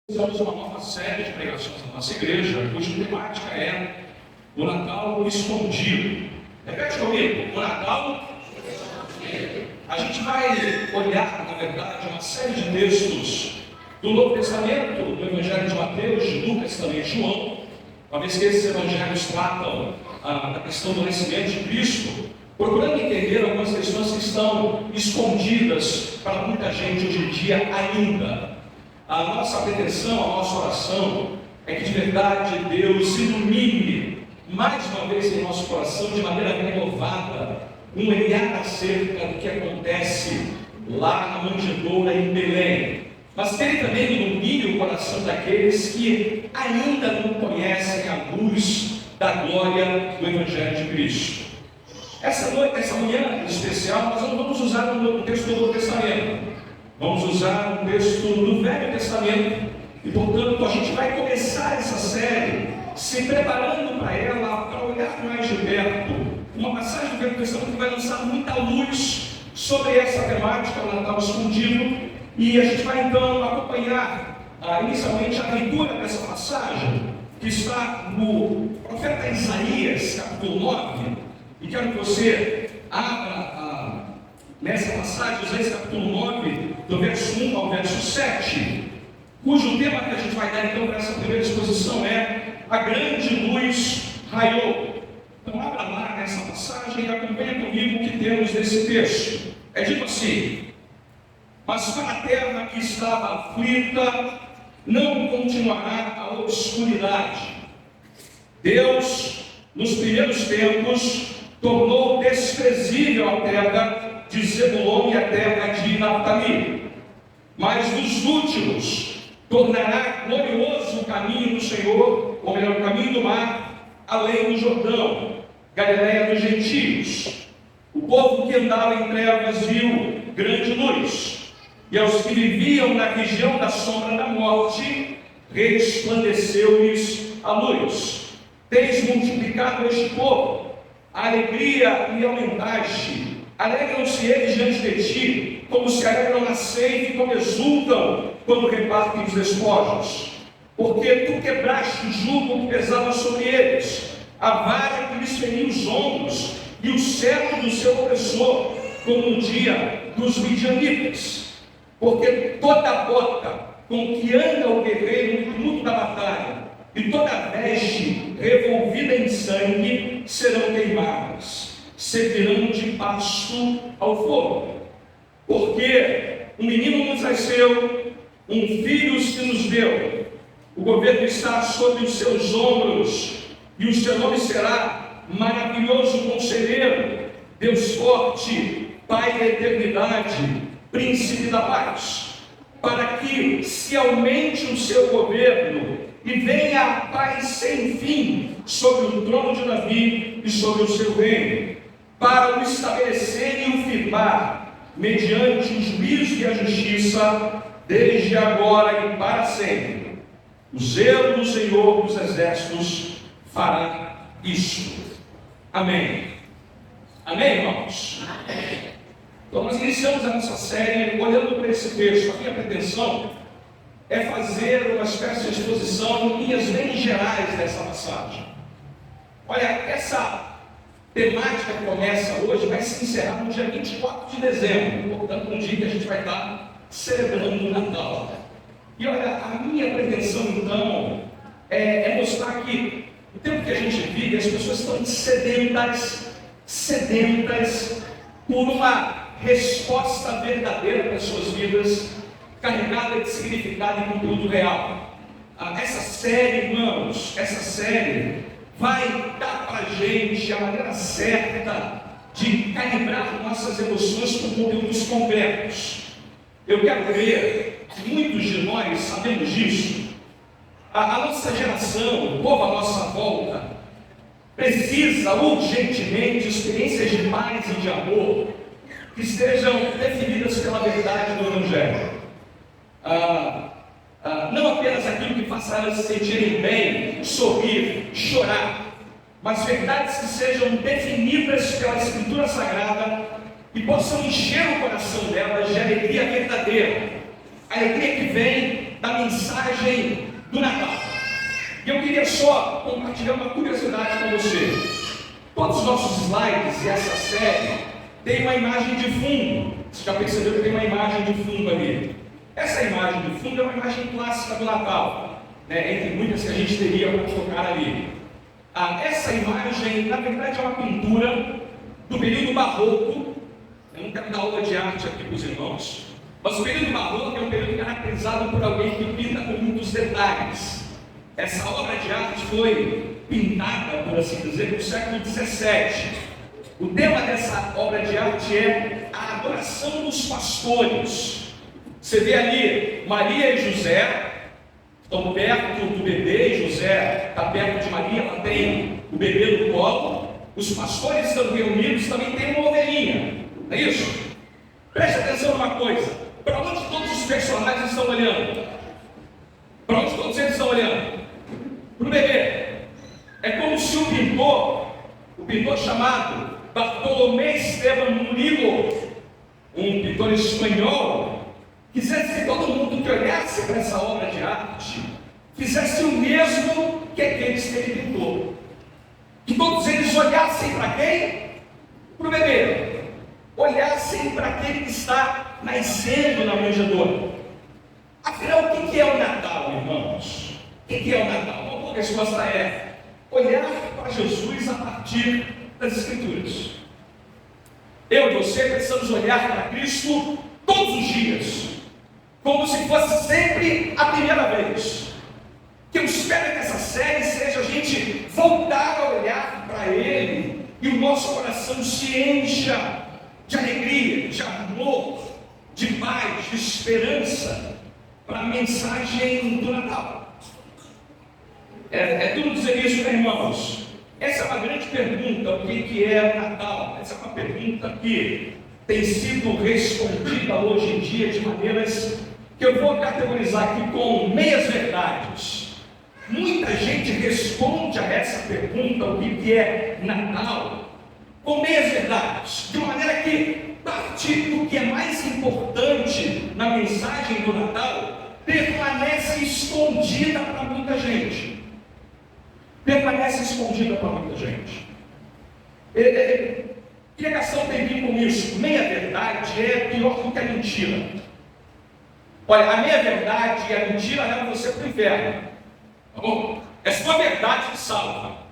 Estamos uma nova série de pregações na nossa igreja, cuja temática é o Natal escondido. Repete comigo, o Natal escondido. A gente vai olhar, na verdade, uma série de textos do Novo Testamento, do Evangelho de Mateus, de Lucas, também de João, uma vez que esses evangelhos tratam da questão do nascimento de Cristo, procurando entender algumas questões que estão escondidas para muita gente hoje em dia ainda. A nossa pretensão, a nossa oração é que de verdade Deus ilumine mais uma vez em nosso coração de maneira renovada um olhar acerca do que acontece lá na manjedoura em Belém, mas que Ele também ilumine o coração daqueles que ainda não conhecem a luz da glória do Evangelho de Cristo. Essa manhã em especial, nós não vamos usar um texto do Novo Testamento. Vamos usar um texto do Velho Testamento e, portanto, a gente vai começar essa série se preparando para ela, para olhar mais de perto uma passagem do Velho Testamento que vai lançar muita luz sobre essa temática, o Natal escondido, e a gente vai então acompanhar inicialmente a leitura dessa passagem que está no profeta Isaías, capítulo 9, e quero que você abra nessa passagem, Isaías capítulo 9, do verso 1 ao verso 7, cujo tema que a gente vai dar então para essa primeira exposição é a grande luz raiou. Então abra lá nessa passagem e acompanha comigo o que temos nesse texto. É dito assim: mas para a terra que estava aflita, não continuará a obscuridade. Deus, nos primeiros tempos, tornou desprezível a terra de Zebulon e a terra de Naftali, mas nos últimos tornará glorioso o caminho do Senhor, ou melhor, o caminho do mar, além do Jordão, Galileia dos gentios. O povo que andava em trevas viu grande luz, e aos que viviam na região da sombra da morte, resplandeceu-lhes a luz. Tens multiplicado este povo, a alegria lhe aumentaste. Alegram-se eles diante de ti, como se alegram na ceia e como exultam quando repartem os despojos. Porque tu quebraste o jugo que pesava sobre eles, a vara que lhes feria os ombros, e o cetro do seu opressor, como no dia dos midianitas. Porque toda a bota com que anda o guerreiro no tumulto da batalha, e toda a veste revolvida em sangue, serão queimadas. Servirão de pasto ao fogo, porque um menino nos nasceu, um filho se nos deu, o governo está sobre os seus ombros, e o seu nome será Maravilhoso Conselheiro, Deus Forte, Pai da Eternidade, Príncipe da Paz, para que se aumente o seu governo e venha a paz sem fim sobre o trono de Davi e sobre o seu reino, para o estabelecer e o firmar, mediante o juízo e a justiça, desde agora e para sempre. O zelo do Senhor dos Exércitos fará isto. Amém. Amém, irmãos? Amém. Então nós iniciamos a nossa série olhando para esse texto. A minha pretensão é fazer uma espécie de exposição em linhas bem gerais dessa passagem. Olha, essa temática que começa hoje vai se encerrar no dia 24 de dezembro, portanto, um dia que a gente vai estar celebrando o Natal. E olha, a minha pretensão então é mostrar que o tempo que a gente vive, as pessoas estão sedentas por uma resposta verdadeira para as suas vidas, carregada de significado e conteúdo real. Essa série, irmãos, vai dar para a gente a maneira certa de calibrar nossas emoções com conteúdos concretos. Eu quero crer que muitos de nós sabemos disso. A nossa geração, o povo à nossa volta, precisa urgentemente de experiências de paz e de amor que estejam definidas pela verdade do Evangelho. Não apenas aquilo que faça elas se sentirem bem, sorrir, chorar, mas verdades que sejam definidas pela Escritura Sagrada e possam encher o coração delas de alegria verdadeira, a alegria que vem da mensagem do Natal. E eu queria só compartilhar uma curiosidade com você. Todos os nossos slides e essa série tem uma imagem de fundo. Você já percebeu que tem uma imagem de fundo ali? Essa imagem de fundo é uma imagem clássica do Natal, né? Entre muitas que a gente teria para colocar ali. Essa imagem, na verdade, é uma pintura do período barroco. Eu não quero dar aula de arte aqui para os irmãos, mas o período barroco é um período caracterizado por alguém que pinta com muitos detalhes. Essa obra de arte foi pintada, por assim dizer, no século XVII. O tema dessa obra de arte é a adoração dos pastores. Você vê ali Maria e José estão perto do bebê, e José está perto de Maria, ela tem o bebê no colo. Os pastores estão reunidos, também tem uma ovelhinha. É isso? Preste atenção numa coisa. Para onde todos os personagens estão olhando? Para onde todos eles estão olhando? Para o bebê. É como se o pintor chamado Bartolomé Esteban Murillo, um pintor espanhol, quisesse que todo mundo que olhasse para essa obra de arte fizesse o mesmo que aqueles que ele pintou. Que todos eles olhassem para quem? Para o bebê. Olhassem para aquele que está nascendo na manjedoura. Afinal, o que é o Natal, irmãos? O que é o Natal? Uma boa resposta é olhar para Jesus a partir das Escrituras. Eu e você precisamos olhar para Cristo todos os dias, como se fosse sempre a primeira vez. Que eu espero que essa série seja a gente voltar a olhar para Ele e o nosso coração se encha de alegria, de amor, de paz, de esperança para a mensagem do Natal. É tudo dizer isso, né, irmãos? Essa é uma grande pergunta, o que é o Natal? Essa é uma pergunta que tem sido respondida hoje em dia de maneiras que eu vou categorizar aqui com meias verdades. Muita gente responde a essa pergunta, o que é Natal, com meias verdades, de uma maneira que parte do que é mais importante na mensagem do Natal permanece escondida para muita gente. Permanece escondida para muita gente. Queria gastar um tempinho com isso. Meia-verdade é pior do que a mentira. Olha, a meia-verdade e a mentira levam você para o inferno. Tá bom? É só a verdade que salva.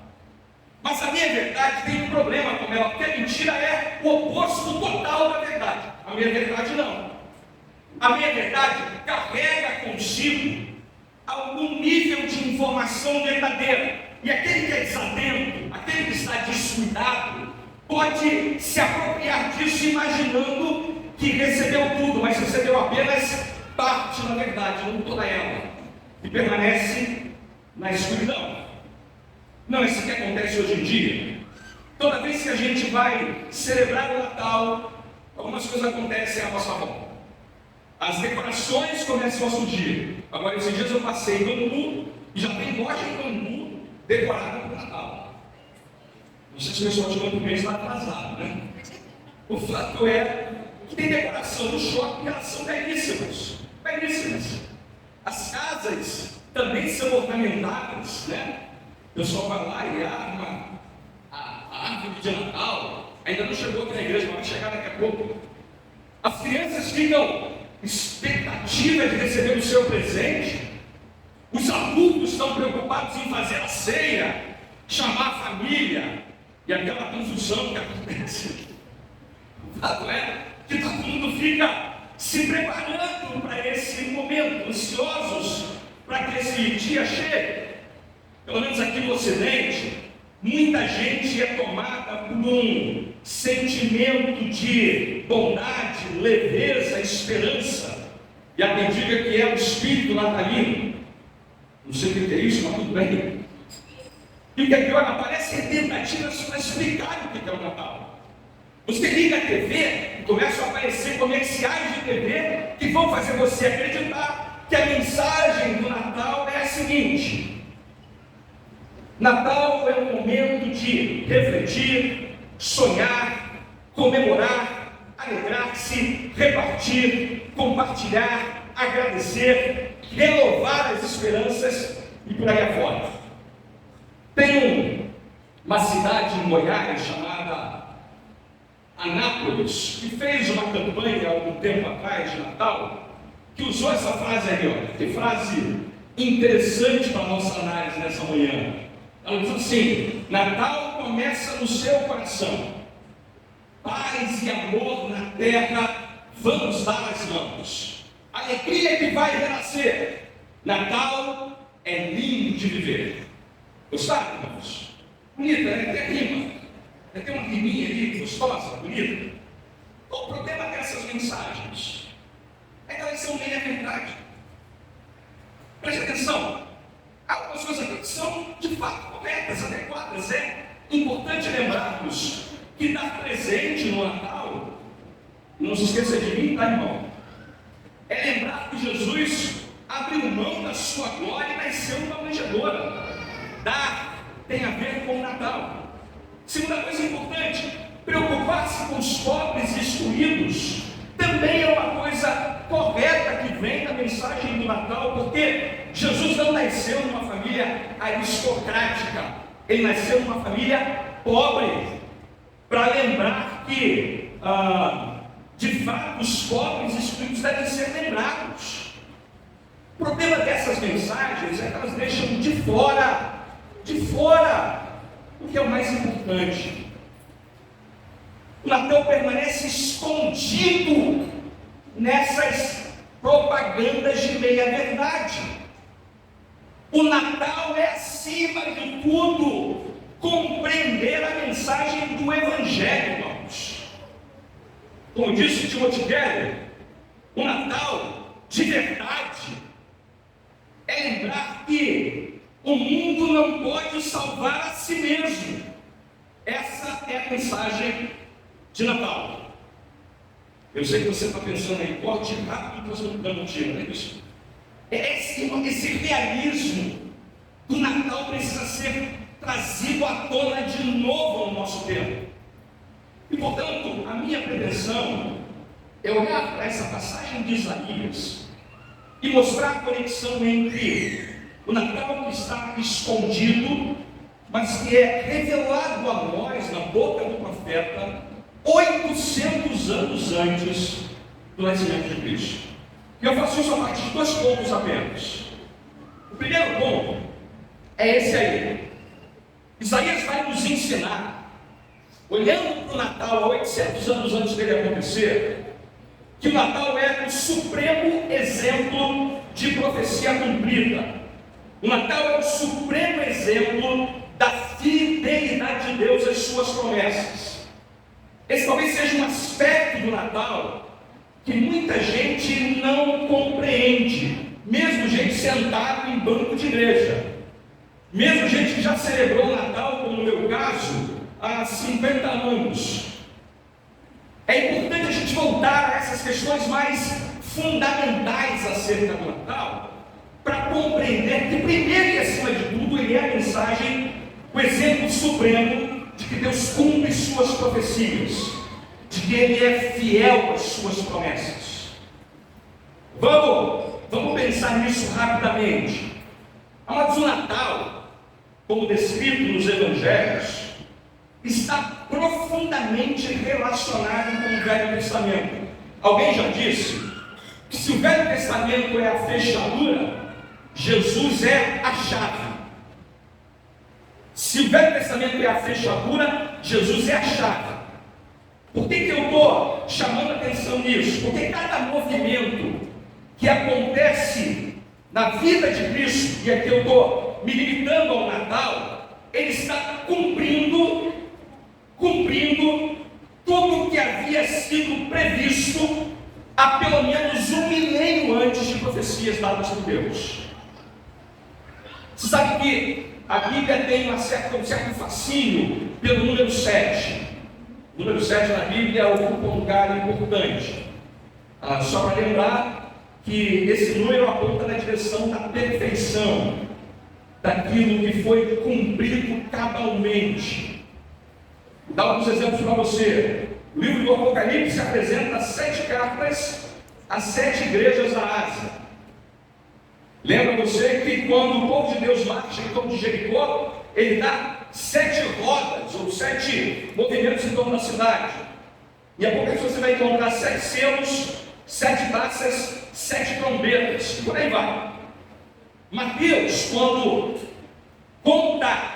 Mas a meia-verdade tem um problema com ela, porque a mentira é o oposto total da verdade. A meia-verdade não. A meia-verdade carrega consigo algum nível de informação verdadeira. E aquele que é desatento, aquele que está descuidado, pode se apropriar disso imaginando que recebeu tudo, mas recebeu apenas parte da verdade, não toda ela. E permanece na escuridão. Não é isso que acontece hoje em dia. Toda vez que a gente vai celebrar o Natal, algumas coisas acontecem à nossa volta. As decorações começam a surgir. Agora, esses dias eu passei em Bangu e já tem loja em Bangu decorada para o Natal. Não sei se o pessoal de Bangu mesmo está atrasado, né? O fato é que tem decoração no shopping, elas são belíssimas. Belíssimas. As casas também são ornamentadas, né? O pessoal vai lá e arma a árvore de Natal. Ainda não chegou aqui na igreja, mas vai chegar daqui a pouco. As crianças ficam expectativa de receber o seu presente. Os adultos estão preocupados em fazer a ceia, chamar a família, e aquela confusão que acontece. O fato é que todo mundo fica se preparando para esse momento, ansiosos para que esse dia chegue. Pelo menos aqui no Ocidente, muita gente é tomada por um sentimento de bondade, leveza, esperança. E há quem diga que é o espírito natalino. Não sei o que é isso, mas tudo bem. E o que é pior, aparecem tentativas para explicar o que é o Natal. Você liga a TV e começam a aparecer comerciais de TV que vão fazer você acreditar que a mensagem do Natal é a seguinte: Natal é um momento de refletir, sonhar, comemorar, alegrar-se, repartir, compartilhar, agradecer, renovar as esperanças e por aí afora. Tem uma cidade em Goiás chamada Anápolis, que fez uma campanha há algum tempo atrás, de Natal, que usou essa frase aí, olha, que frase interessante para a nossa análise nessa manhã. Ela diz assim: Natal começa no seu coração, paz e amor na terra, vamos dar as mãos, alegria que vai renascer, Natal é lindo de viver. Gostaram, irmãos? Bonita, né? Tem rima, tem uma riminha ali, gostosa, bonita. O problema dessas mensagens é que elas são meia verdade. Preste atenção, algumas coisas aqui que são de fato corretas, adequadas. É importante lembrarmos que dar presente no Natal, não se esqueça de mim, tá, irmão? É lembrar que Jesus abriu mão da sua glória e nasceu numa manjedoura. Dar tem a ver com o Natal. Segunda coisa importante, preocupar-se com os pobres e excluídos também é uma coisa correta que vem da mensagem do Natal, porque Jesus não nasceu numa família aristocrática, ele nasceu numa família pobre, para lembrar que de fato os pobres e excluídos devem ser lembrados. O problema dessas mensagens é que elas deixam de fora o que é o mais importante. O Natal permanece escondido nessas propagandas de meia-verdade. O Natal é, acima de tudo, compreender a mensagem do Evangelho, irmãos. Como disse Timothy Keller, o Natal de verdade é lembrar que o mundo não pode salvar a si mesmo. Essa é a mensagem de Natal. Eu sei que você está pensando em corte rápido, que você não dando um tiro, não é isso? Esse realismo do Natal precisa ser trazido à tona de novo no nosso tempo. E portanto, a minha pretensão é olhar para essa passagem de Isaías e mostrar a conexão entre o Natal que está escondido, mas que é revelado a nós na boca do profeta 800 anos antes do nascimento de Cristo. E eu faço isso a partir de 2 pontos apenas. O primeiro ponto é esse aí. Isaías vai nos ensinar, olhando para o Natal há 800 anos antes dele acontecer, que o Natal é o supremo exemplo de profecia cumprida. O Natal é o supremo exemplo da fidelidade de Deus às suas promessas. Esse talvez seja um aspecto do Natal que muita gente não compreende, mesmo gente sentado em banco de igreja, mesmo gente que já celebrou o Natal, como no meu caso, há 50 anos. É importante a gente voltar a essas questões mais fundamentais acerca do Natal, para compreender que, primeiro e acima de tudo, ele é a mensagem, o exemplo supremo de que Deus cumpre suas profecias, de que Ele é fiel às suas promessas. Vamos pensar nisso rapidamente. Amados, o Natal, como descrito nos Evangelhos, está profundamente relacionado com o Velho Testamento. Alguém já disse que se o Velho Testamento é a fechadura, Jesus é a chave. Se o Velho Testamento é a fechadura, Jesus é a chave. Por que eu estou chamando a atenção nisso? Porque cada movimento que acontece na vida de Cristo, e aqui eu estou me limitando ao Natal, ele está cumprindo tudo o que havia sido previsto há pelo menos 1 milênio antes de profecias dadas por Deus. Você sabe que a Bíblia tem um certo fascínio pelo número 7. O número 7 na Bíblia ocupa um lugar importante. Só para lembrar que esse número aponta na direção da perfeição, daquilo que foi cumprido cabalmente. Vou dar alguns exemplos para você. O livro do Apocalipse apresenta 7 cartas a 7 igrejas da Ásia. Lembra você que quando o povo de Deus marcha em torno de Jericó, ele dá 7 rodas, ou 7 movimentos em torno da cidade. E a pouco você vai encontrar 7 selos, 7 taças, 7 trombetas, e por aí vai. Mateus, quando conta,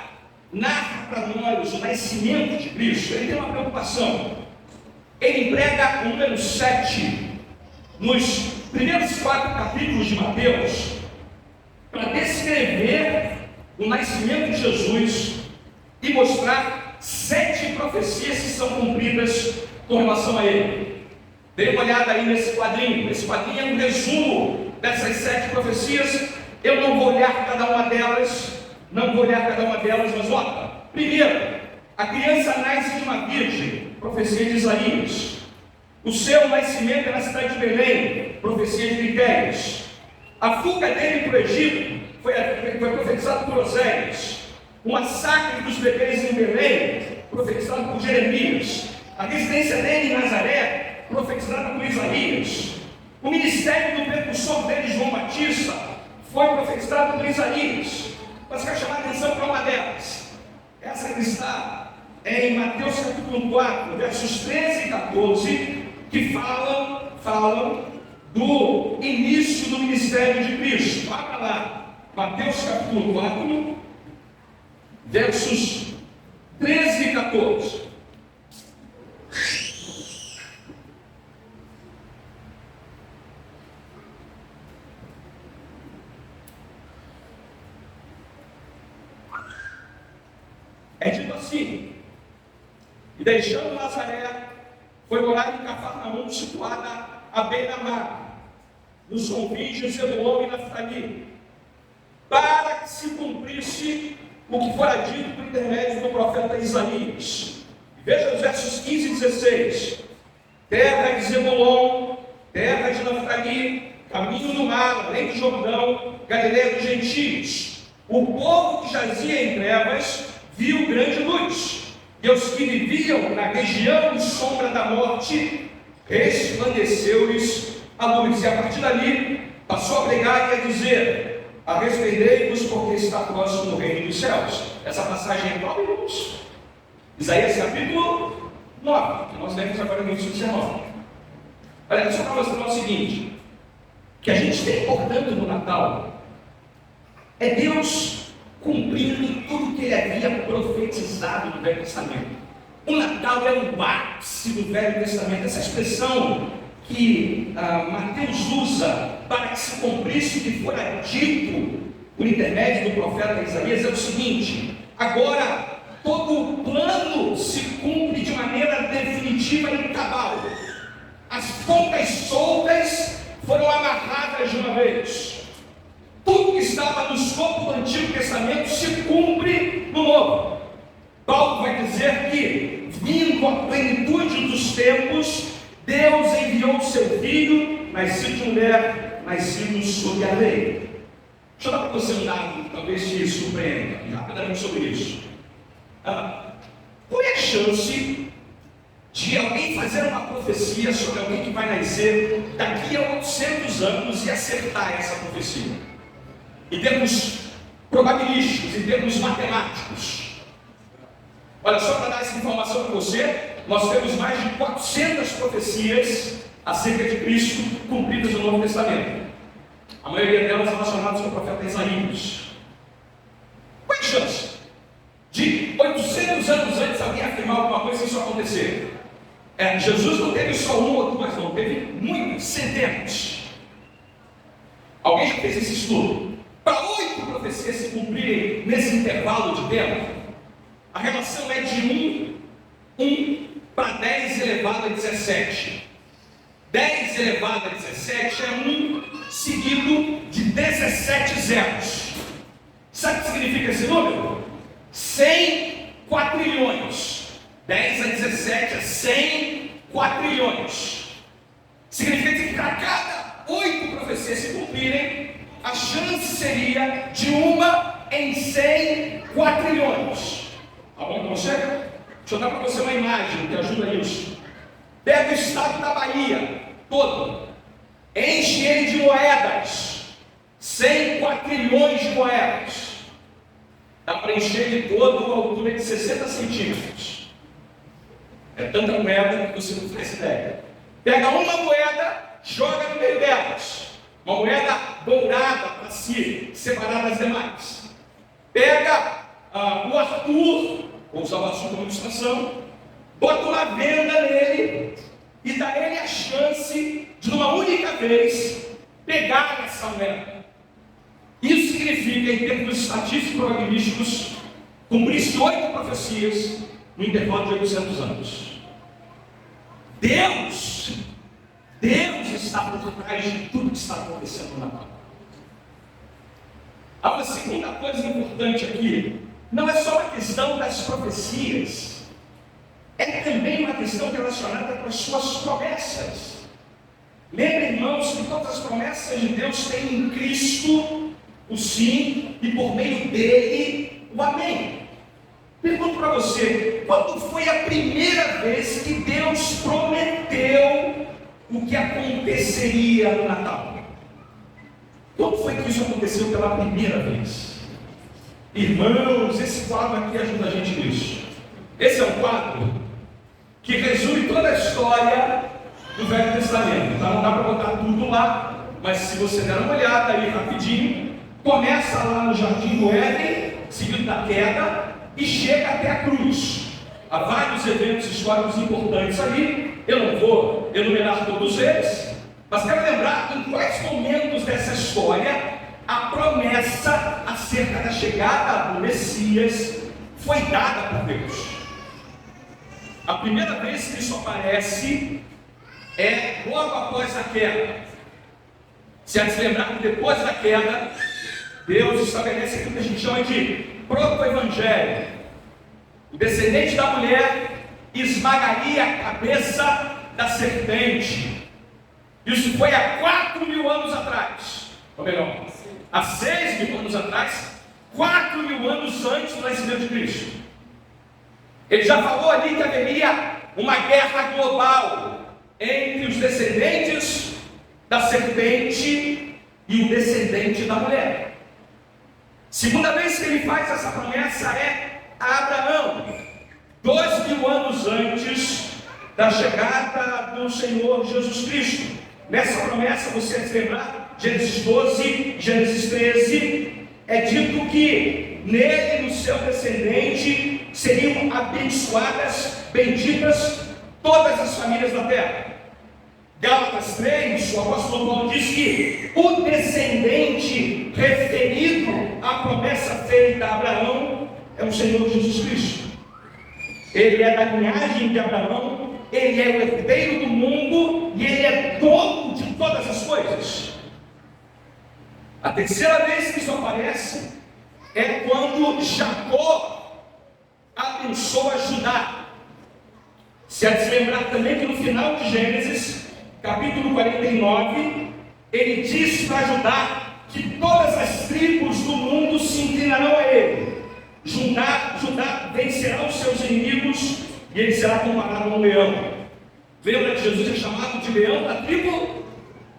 narra para nós o nascimento de Cristo, ele tem uma preocupação. Ele emprega o número 7 nos primeiros 4 capítulos de Mateus para descrever o nascimento de Jesus e mostrar 7 profecias que são cumpridas com relação a ele. Dê uma olhada aí nesse quadrinho. Esse quadrinho é um resumo dessas 7 profecias. Eu não vou olhar cada uma delas, mas olha. Primeiro, a criança nasce de uma virgem, profecia de Isaías. O seu nascimento é na cidade de Belém, profecia de Miqueias. A fuga dele para o Egito foi profetizado por Oséias. O massacre dos bebês em Belém, profetizado por Jeremias. A residência dele em Nazaré, profetizada por Isaías. O ministério do precursor dele, João Batista, foi profetizado por Isaías. Mas quero chamar a atenção para uma delas. Essa que está em Mateus capítulo 4, versos 13 e 14, que falam do início do ministério de Cristo. Abra lá, Mateus capítulo 4, versos 13 e 14. É dito assim: e deixando Nazaré, foi morar em Cafarnaum, situada à beira-mar, nos confins de Zebulon e Naftali, para que se cumprisse o que fora dito por intermédio do profeta Isaías. Veja os versos 15 e 16: terra de Zebulon, terra de Naftali, caminho do mar, além do Jordão, Galileia dos gentios. O povo que jazia em trevas viu grande luz, e aos que viviam na região de sombra da morte, resplandeceu-lhes a luz. E a partir dali, passou a pregar e a dizer: arrependei-vos, porque está próximo o reino dos céus. Essa passagem é qual, irmãos? Isaías capítulo 9, que nós lemos agora no início 19. Olha, só para mostrar o seguinte, que a gente tem, portanto, no Natal, é Deus cumprindo tudo que ele havia profetizado no Velho Testamento. O Natal é o ápice do Velho Testamento. Essa expressão que Mateus usa para que se cumprisse o que fora dito por intermédio do profeta Isaías é o seguinte: agora todo o plano se cumpre de maneira definitiva e cabal. As pontas soltas foram amarradas de uma vez. Tudo que estava no escopo do Antigo Testamento se cumpre no Novo. Paulo vai dizer que, vindo à plenitude dos tempos, Deus enviou o seu Filho, nascido de mulher, nascido sob a lei. Deixa eu dar para você um dado que talvez te surpreenda, rapidamente sobre isso. Qual é a chance de alguém fazer uma profecia sobre alguém que vai nascer daqui a 800 anos e acertar essa profecia? Em termos probabilísticos, em termos matemáticos. Olha, só para dar essa informação para você, nós temos mais de 400 profecias acerca de Cristo cumpridas no Novo Testamento. A maioria delas relacionadas com o profeta Isaías. Qual é a chance de 800 anos antes alguém afirmar alguma coisa e isso acontecer? Jesus não teve só uma ou duas, não, teve muitas, centenas. Alguém já fez esse estudo? Para 8 profecias se cumprirem nesse intervalo de tempo, a relação é de 1 para 10 elevado a 17. 10 elevado a 17 é 1 seguido de 17 zeros. Sabe o que significa esse número? 100 quatrilhões. 10 a 17 é 100 quatrilhões. Significa que para cada 8 profecias se cumprirem, a chance seria de 1 em 100 quatrilhões. Tá bom para você? Deixa eu dar para você uma imagem que ajuda nisso. Pega o estado da Bahia todo, enche ele de moedas 100 quatrilhões de moedas. Dá para encher ele todo a altura de 60 centímetros. É tanta moeda que você não faz ideia. Pega uma moeda, joga no meio delas. Uma moeda dourada para se separar das demais. Pega o Arthur, vou usar o Arthur como ilustração, bota uma venda nele e dá a ele a chance de, numa única vez, pegar essa moeda. Isso significa, em termos estatísticos e probabilísticos, cumprir-se 8 profecias no intervalo de 800 anos. Deus está por trás de tudo que está acontecendo no Natal. Há uma segunda coisa importante aqui. Não é só uma questão das profecias, é também uma questão relacionada com as suas promessas. Lembre, irmãos, que todas as promessas de Deus têm em Cristo o sim e por meio dele o amém. Pergunto para você, quando foi a primeira vez que Deus prometeu o que aconteceria no Natal? Quando foi que isso aconteceu pela primeira vez? Irmãos, esse quadro aqui ajuda a gente nisso. Esse é um quadro que resume toda a história do Velho Testamento. Então não dá para botar tudo lá, mas se você der uma olhada aí rapidinho, começa lá no Jardim do Éden, seguido da queda, e chega até a cruz. Há vários eventos históricos importantes ali. Eu não vou enumerar todos eles, mas quero lembrar em quais momentos dessa história a promessa acerca da chegada do Messias foi dada por Deus. A primeira vez que isso aparece é logo após a queda. Se há de se lembrar que depois da queda, Deus estabelece aquilo que a gente chama de proto-evangelho. O descendente da mulher esmagaria a cabeça da serpente. Isso foi há 4.000 anos atrás. Ou melhor, há 6.000 anos atrás, 4.000 anos antes do nascimento de Cristo. Ele já falou ali que haveria uma guerra global entre os descendentes da serpente e o descendente da mulher. Segunda vez que ele faz essa promessa é a Abraão, 2.000 anos antes da chegada do Senhor Jesus Cristo. Nessa promessa, você vai se lembrar, Gênesis 12, Gênesis 13, é dito que nele, no seu descendente, seriam abençoadas, benditas todas as famílias da terra. Gálatas 3, o apóstolo Paulo diz que o descendente referido à promessa feita a Abraão é o Senhor Jesus Cristo. Ele é da linhagem de Abraão, ele é o herdeiro do mundo e ele é dono de todas as coisas. A terceira vez que isso aparece é quando Jacó abençoa Judá. Se há de se lembrar também que no final de Gênesis, capítulo 49, ele diz para Judá que todas as tribos do mundo se inclinarão a ele. Judá vencerá os seus inimigos e ele será comparado a um leão. Lembra que Jesus é chamado de leão da tribo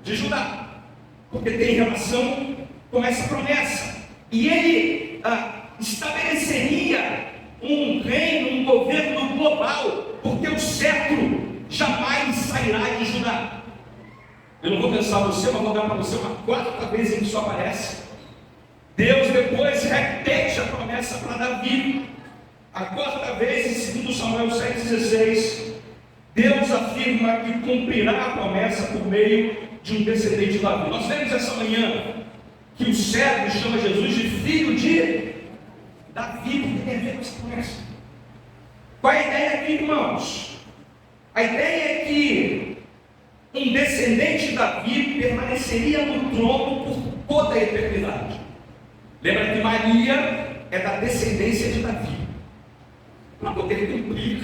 de Judá, porque tem relação com essa promessa. E ele estabeleceria um reino, um governo global, porque o cetro jamais sairá de Judá. Eu não vou pensar você, mas vou dar para você uma quarta vez em que isso aparece. Deus depois repete a promessa para Davi. A quarta vez, em 2 Samuel 7,16, Deus afirma que cumprirá a promessa por meio de um descendente de Davi. Nós vemos essa manhã que o cérebro chama Jesus de filho de Davi, porque tem a ver com essa promessa. Qual é a ideia aqui, irmãos? A ideia é que um descendente de Davi permaneceria no trono por toda a eternidade. Lembra que Maria é da descendência de Davi, para poder cumprir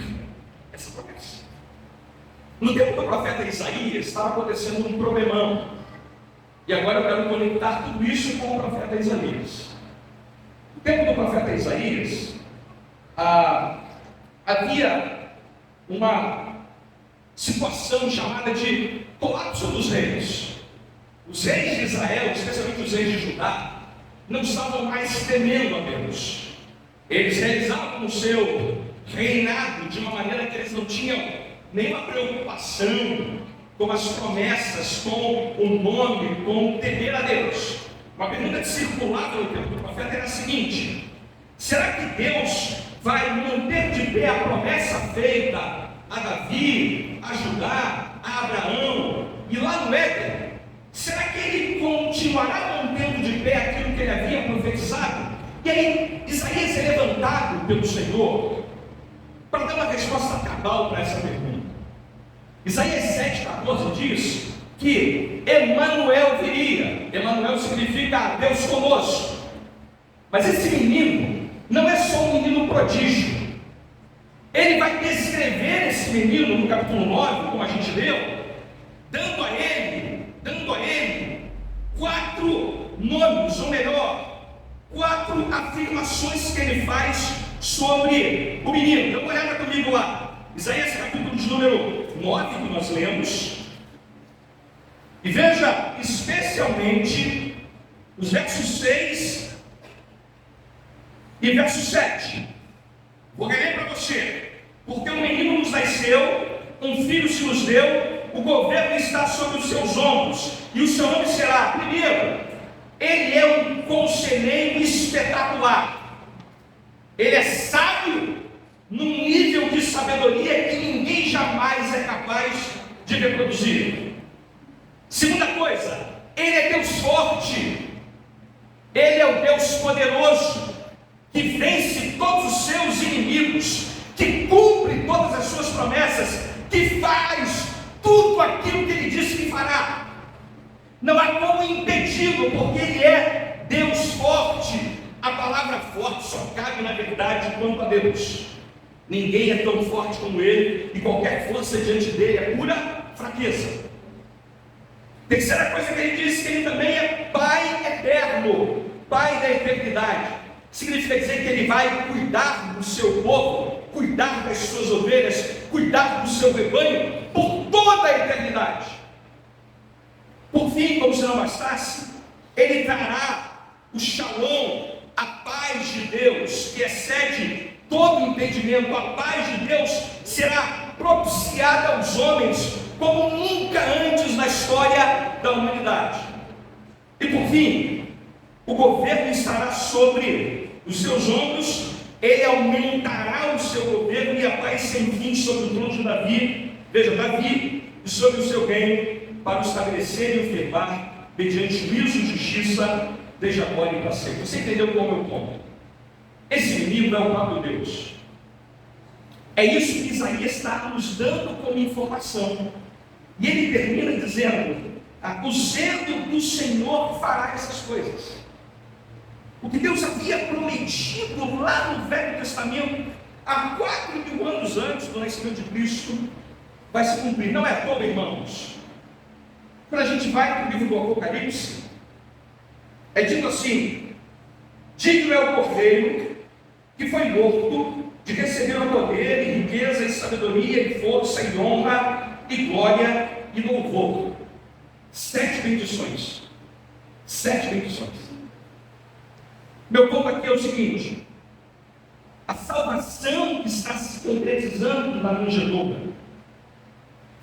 essa promessa. No tempo do profeta Isaías, estava acontecendo um problemão. E agora eu quero conectar tudo isso com o profeta Isaías. No tempo do profeta Isaías, havia uma situação chamada de colapso dos reinos. Os reis de Israel, especialmente os reis de Judá, não estavam mais temendo a Deus. Eles realizavam o seu reinado de uma maneira que eles não tinham nenhuma preocupação com as promessas, com o nome, com temer a Deus. Uma pergunta que circulava no tempo do profeta era a seguinte: será que Deus vai manter de pé a promessa feita a Davi, a Judá, a Abraão e lá no Éden? Será que ele continuará mantendo de pé aquilo que ele havia profetizado? E aí Isaías é levantado pelo Senhor para dar uma resposta cabal para essa pergunta. Isaías 7,14 diz que Emanuel viria. Emanuel significa Deus conosco. Mas esse menino não é só um menino prodígio. Ele vai descrever esse menino no capítulo 9, como a gente leu, dando a ele 4 nomes, ou melhor, 4 afirmações que ele faz sobre o menino. Então, olha comigo lá, Isaías capítulo de número 9, que nós lemos, e veja especialmente os versos 6 e verso 7. Vou ler para você: porque um menino nos nasceu, um filho se nos deu, o governo está sobre os seus ombros, e o seu nome será, primeiro, ele é um conselheiro espetacular. Ele é sábio num nível de sabedoria que ninguém jamais é capaz de reproduzir. Segunda coisa, ele é Deus forte. Ele é o Deus poderoso, que vence todos os seus inimigos, que cumpre todas as suas promessas, que faz tudo aquilo que ele disse que fará. Não há como impedi-lo, porque ele é Deus forte. A palavra forte só cabe na verdade quanto a Deus. Ninguém é tão forte como ele, e qualquer força diante dele é pura fraqueza. Terceira coisa que ele disse, que ele também é Pai eterno, Pai da eternidade. Significa dizer que ele vai cuidar do seu povo, cuidar das suas ovelhas, cuidar do seu rebanho por toda a eternidade. Por fim, como se não bastasse, ele trará o shalom, a paz de Deus, que excede todo entendimento. A paz de Deus será propiciada aos homens como nunca antes na história da humanidade. E por fim, o governo estará sobre os seus ombros. Ele aumentará o seu governo e a paz sem fim sobre o trono de Davi. Veja, Davi, e sobre o seu reino, para o estabelecer e o firmar, mediante juízo e justiça, desde agora e para sempre. Você entendeu qual é o ponto? Esse menino é o próprio Deus. É isso que Isaías está nos dando como informação. E ele termina dizendo: o zelo do Senhor fará essas coisas. O que Deus havia prometido lá no Velho Testamento, há 4.000 anos antes do nascimento de Cristo, vai se cumprir. Não é à toa, irmãos. Quando a gente vai para o livro do Apocalipse, é dito assim: digno é o cordeiro que foi morto de receber o poder, e riqueza, e sabedoria, e força, e honra, e glória, e louvor. 7 bendições. 7 bendições. Meu ponto aqui é o seguinte: a salvação que está se concretizando na manjedoura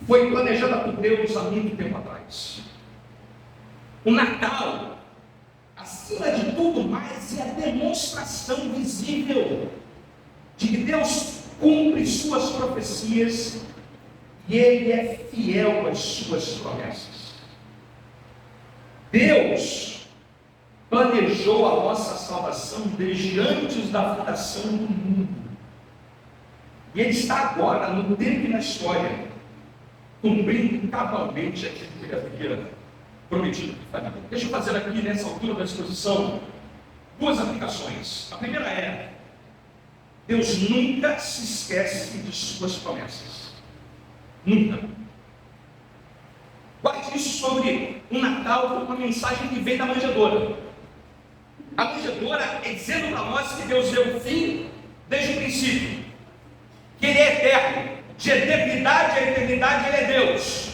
foi planejada por Deus há muito tempo atrás. O Natal, acima de tudo mais, é a demonstração visível de que Deus cumpre suas profecias e Ele é fiel às suas promessas. Deus planejou a nossa salvação desde antes da fundação do mundo. E Ele está agora, no tempo e na história, cumprindo cabalmente aquilo que Ele havia prometido. Deixa eu fazer aqui, nessa altura da exposição, 2 aplicações. A primeira é: Deus nunca se esquece de suas promessas. Nunca. Guarde isso sobre um Natal, como uma mensagem que vem da manjedoura. A manjedoura é dizendo para nós que Deus é o fim desde o princípio, que Ele é eterno, de eternidade a eternidade Ele é Deus.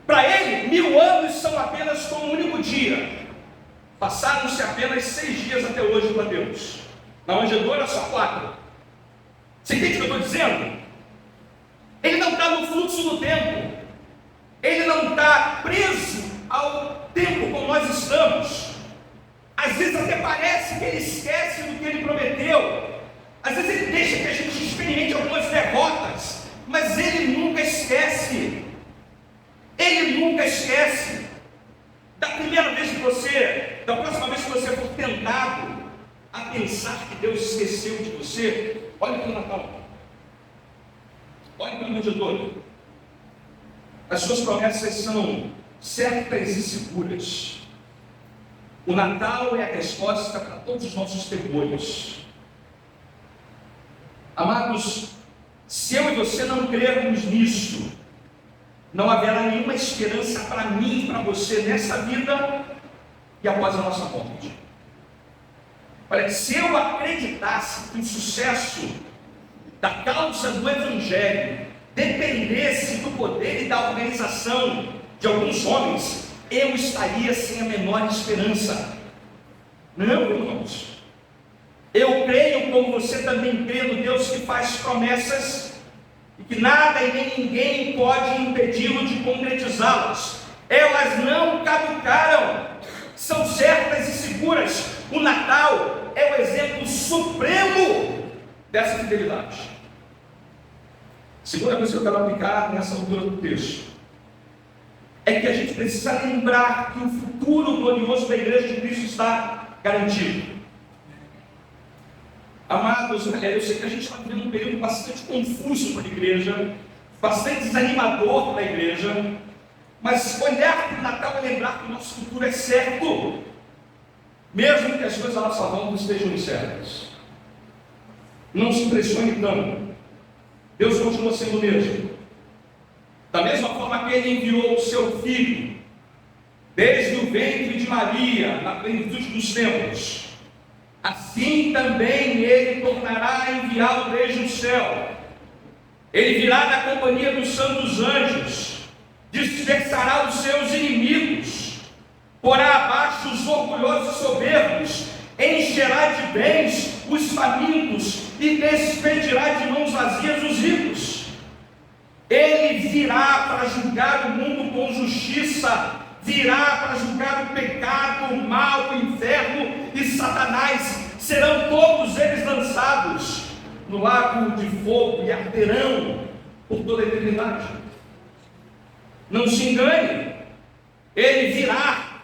Para ele, 1000 anos são apenas como um único dia. Passaram-se apenas 6 dias até hoje para Deus. Na manjedoura, só 4. Você entende o que eu estou dizendo? Ele não está no fluxo do tempo. Ele não está preso ao tempo como nós estamos. Às vezes até parece que ele esquece do que ele prometeu. Às vezes ele deixa que a gente experimente algumas derrotas, mas ele nunca esquece. Ele nunca esquece. Da primeira vez que da próxima vez que você for tentado a pensar que Deus esqueceu de você, olhe para o Natal. Olhe para o manjedoura. As suas promessas são certas e seguras. O Natal é a resposta para todos os nossos temores. Amados, se eu e você não crermos nisso, não haverá nenhuma esperança para mim e para você nessa vida e após a nossa morte. Olha, se eu acreditasse que o sucesso da causa do Evangelho dependesse do poder e da organização de alguns homens, eu estaria sem a menor esperança. Não, irmãos. Eu creio, como você também crê, no Deus que faz promessas e que nada e nem ninguém pode impedi-lo de concretizá-las. Elas não caducaram, são certas e seguras. O Natal é o exemplo supremo dessa fidelidade. Segunda coisa que eu quero aplicar nessa altura do texto é que a gente precisa lembrar que o futuro glorioso da igreja de Cristo está garantido. Amados, eu sei que a gente está vivendo um período bastante confuso para a igreja, bastante desanimador para a igreja, mas olhar para o Natal e lembrar que o nosso futuro é certo, mesmo que as coisas à nossa volta estejam incertas. Não se impressione tanto. Deus continua sendo o mesmo. Da mesma forma que Ele enviou o seu Filho, desde o ventre de Maria, na plenitude dos tempos, assim também Ele tornará a enviá-lo desde o céu. Ele virá na companhia dos santos anjos, dispersará os seus inimigos, porá abaixo os orgulhosos e soberbos, encherá de bens os famintos e despedirá de mãos vazias os ricos. Ele virá para julgar o mundo com justiça, virá para julgar o pecado, o mal, o inferno e Satanás. Serão todos eles lançados no lago de fogo e arderão por toda a eternidade. Não se engane, ele virá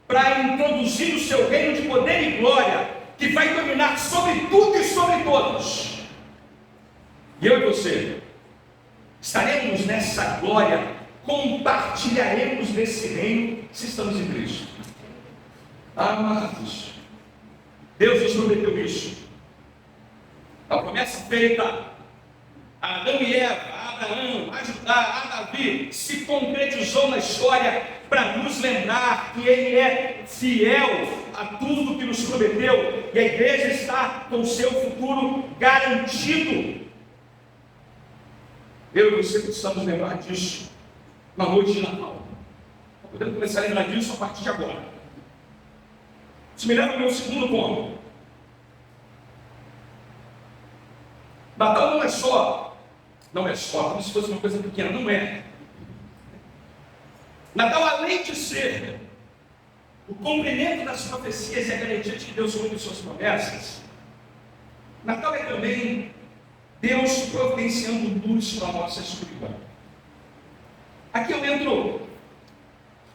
para introduzir o seu reino de poder e glória, que vai dominar sobre tudo e sobre todos. E eu e você estaremos nessa glória, compartilharemos desse reino se estamos em Cristo. Amados, Deus nos prometeu isso. A promessa feita a Adão e Eva, a Abraão, a Judá, a Davi, se concretizou na história para nos lembrar que Ele é fiel a tudo que nos prometeu, e a igreja está com o seu futuro garantido. Eu e você precisamos lembrar disso na noite de Natal. Podemos começar a lembrar disso a partir de agora. Isso me leva ao meu segundo ponto. Natal não é só, como se fosse uma coisa pequena, não é. Natal, além de ser o cumprimento das profecias e a garantia de que Deus cumpre suas promessas, Natal é também Deus providenciando luz para a nossa escuridão. Aqui eu entro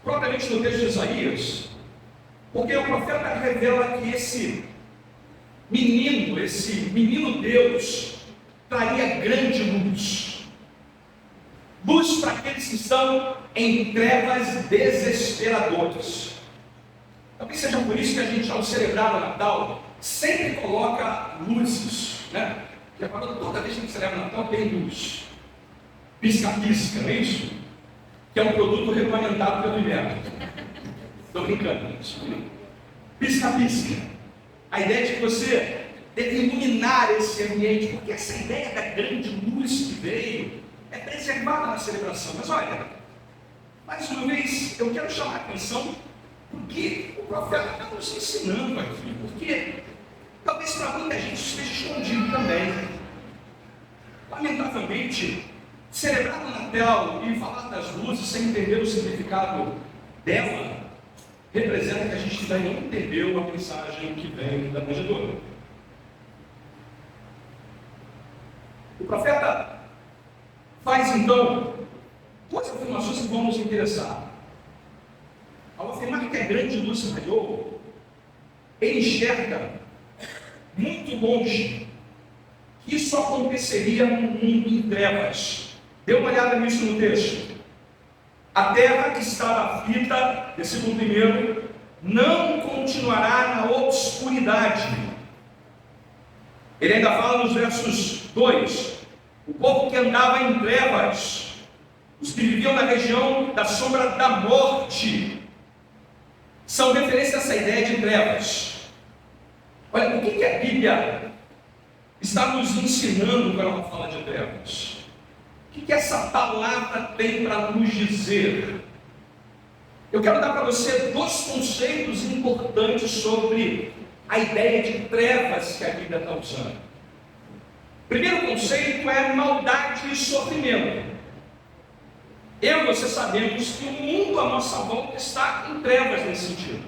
propriamente no texto de Isaías, porque o profeta revela que esse menino Deus, traria grande luz. Luz para aqueles que estão em trevas desesperadoras. Talvez seja por isso que a gente, ao celebrar o Natal, sempre coloca luzes, né? Porque toda vez que a gente celebra o Natal tem luz. Pisca-pisca, não é isso? Que é um produto regulamentado pelo INEP. Estou brincando. Pisca-pisca. A ideia de que você deve iluminar esse ambiente, porque essa ideia da grande luz que veio é preservada na celebração. Mas olha, mais uma vez, eu quero chamar a atenção porque o profeta está nos ensinando aqui, porque talvez para muita gente esteja escondido também. Lamentavelmente, celebrar o Natal e falar das luzes sem entender o significado dela, representa que a gente ainda não entendeu a mensagem que vem da manjedoura. O profeta faz então duas afirmações que vão nos interessar. Ao afirmar que a grande luz raiou, ele enxerga muito longe que isso aconteceria num mundo em trevas. Dê uma olhada nisso no texto. A terra que estava aflita, versículo 1, não continuará na obscuridade. Ele ainda fala nos versos 2: o povo que andava em trevas, os que viviam na região da sombra da morte, são referência a essa ideia de trevas. Olha, o que a Bíblia está nos ensinando quando ela fala de trevas? O que essa palavra tem para nos dizer? Eu quero dar para você dois conceitos importantes sobre a ideia de trevas que a Bíblia está usando. O primeiro conceito é maldade e sofrimento. Eu e você sabemos que o mundo à nossa volta está em trevas nesse sentido.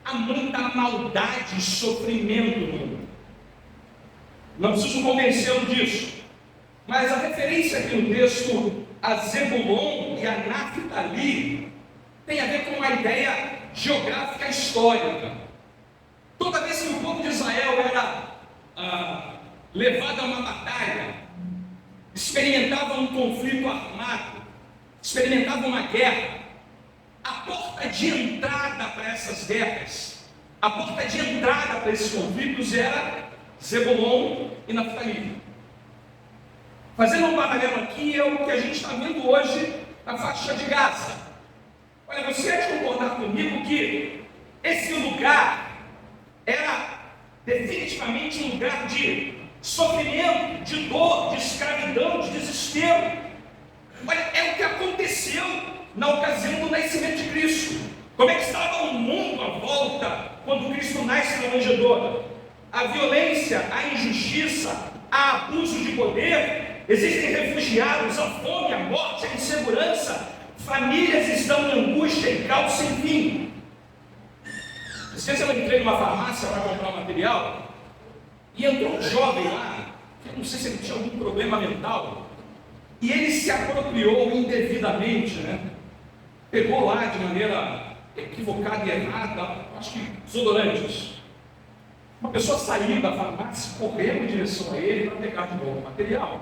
Há muita maldade e sofrimento no mundo. Não preciso convencê-lo disso. Mas a referência aqui no texto a Zebulon e a Naftali tem a ver com uma ideia geográfica histórica. Toda vez que o povo de Israel era levado a uma batalha, experimentava um conflito armado, experimentava uma guerra, a porta de entrada para essas guerras, a porta de entrada para esses conflitos era Zebulon e Naftali. Fazendo um paralelo aqui, é o que a gente está vendo hoje na faixa de Gaza. Olha, você há de concordar comigo que esse lugar era definitivamente um lugar de sofrimento, de dor, de escravidão, de desespero. Olha, é o que aconteceu na ocasião do nascimento de Cristo. Como é que estava o mundo à volta quando Cristo nasce na manjedoura? A violência, a injustiça, há abuso de poder, existem refugiados, a fome, a morte, a insegurança, famílias estão em angústia e caos sem fim. Esses dias eu entrei numa farmácia para comprar material e entrou um jovem lá, eu não sei se ele tinha algum problema mental, e ele se apropriou indevidamente, pegou lá de maneira equivocada e errada, acho que desodorantes. Uma pessoa saiu da farmácia, correndo em direção a ele para pegar de volta o material.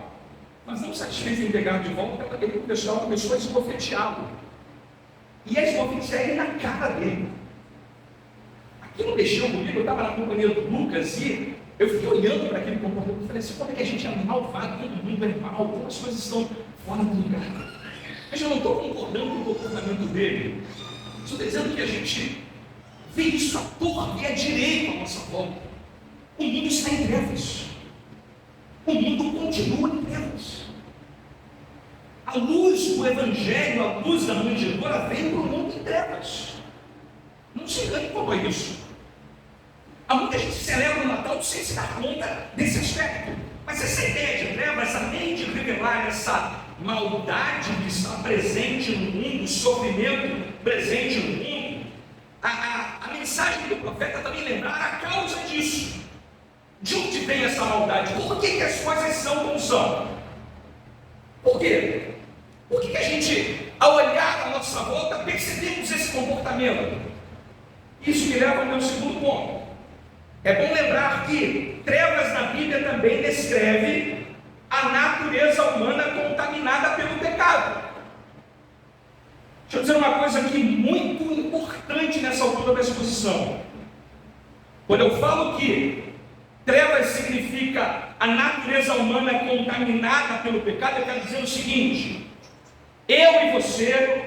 Mas não satisfeito em pegar de volta, ele começou a esbofeteá-lo. E a esbofetear ele na cara dele. Aquilo mexeu comigo, eu estava na companhia do Lucas e eu fiquei olhando para aquele comportamento e falei assim, como é que a gente é malvado, todo mundo é mal, como as coisas estão fora do lugar. Mas eu não estou concordando com o comportamento dele. Estou dizendo que a gente vê isso à torta e à direita à nossa volta. O mundo está em trevas. O mundo continua em trevas. A luz do Evangelho, a luz da manjedoura vem para o mundo em trevas. Não se engane quanto a isso. Há muita gente que celebra o Natal sem se dar conta desse aspecto. Mas essa ideia de trevas, além de revelar essa maldade que está presente no mundo, o sofrimento presente no mundo, a mensagem do profeta também lembrar a causa disso. De onde vem essa maldade? Por que as coisas são como são? Por quê? Por que a gente, ao olhar à nossa volta, percebemos esse comportamento? Isso me leva ao meu segundo ponto. É bom lembrar que trevas na Bíblia também descreve a natureza humana contaminada pelo pecado. Deixa eu dizer uma coisa aqui muito importante nessa altura da exposição. Quando eu falo que trevas significa a natureza humana contaminada pelo pecado, eu quero dizer o seguinte: eu e você,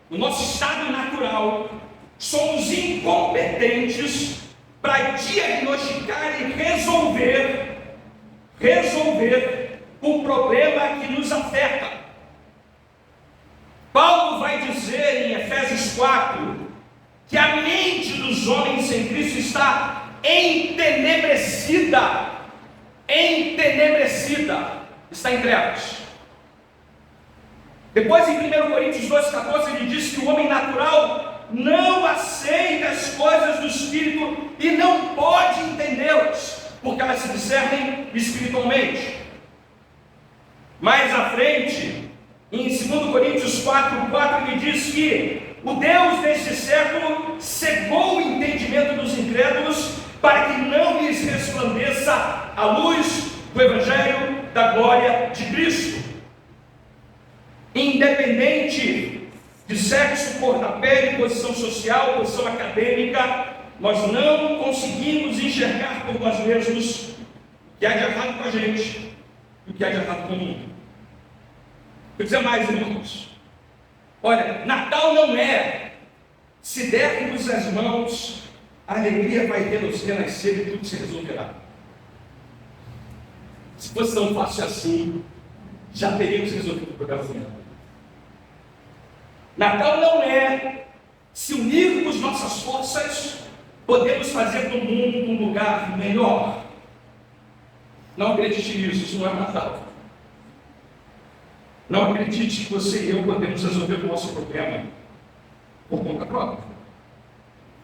no nosso estado natural, somos incompetentes para diagnosticar e resolver o problema que nos afeta. Paulo vai dizer 4, que a mente dos homens em Cristo está entenebrecida, está em trevas. Depois em 1 Coríntios 2,14 ele diz que o homem natural não aceita as coisas do Espírito e não pode entendê-las, porque elas se discernem espiritualmente. Mais à frente, em 2 Coríntios 4,4 ele diz que o Deus deste século cegou o entendimento dos incrédulos para que não lhes resplandeça a luz do Evangelho da glória de Cristo. Independente de sexo, cor da pele, posição social, posição acadêmica, nós não conseguimos enxergar por nós mesmos o que há de errado com a gente e o que há de errado com o mundo. Vou dizer mais, irmãos. Olha, Natal não é se dermos as mãos, a alegria vai renascer e tudo se resolverá. Se fosse tão fácil assim, já teríamos resolvido o problema. Natal não é se unirmos nossas forças, podemos fazer do mundo um lugar melhor. Não acredite nisso, isso não é Natal. Não acredite que você e eu podemos resolver o nosso problema por conta própria.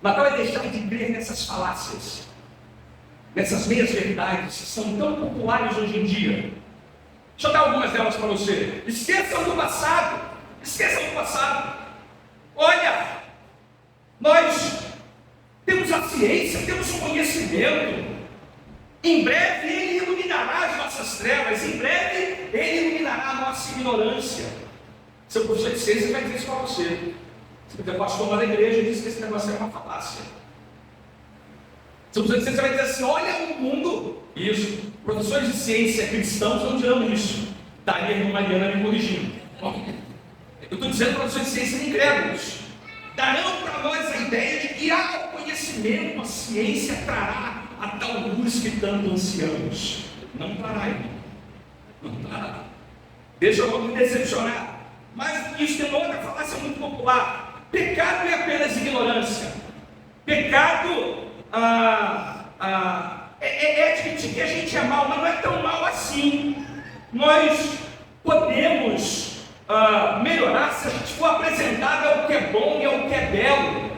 Natal é deixar de crer nessas falácias, nessas meias verdades que são tão populares hoje em dia. Deixa eu dar algumas delas para você. Esqueçam do passado. Olha, nós temos a ciência, temos o conhecimento. Em breve Ele iluminará as nossas trevas. Em breve Ele iluminará a nossa ignorância. Seu professor de ciência vai dizer isso para você. Você é pastor lá da igreja e diz que esse negócio é uma falácia. Seu professor de ciência vai dizer assim: olha o mundo. Isso. Professores de ciência cristãos não dirão isso. Daí a irmã Mariana me corrigindo. Eu estou dizendo professores de ciência incrédulos. Darão para nós a ideia de que o conhecimento, a ciência trará a tal luz que tanto ansiamos. Não trará, irmão. Não trará. Deixa eu me decepcionar. Mas isso tem uma outra falácia muito popular. Pecado é apenas ignorância. Pecado é admitir que a gente é mal, mas não é tão mal assim. Nós podemos melhorar se a gente for apresentado ao que é bom e ao que é belo.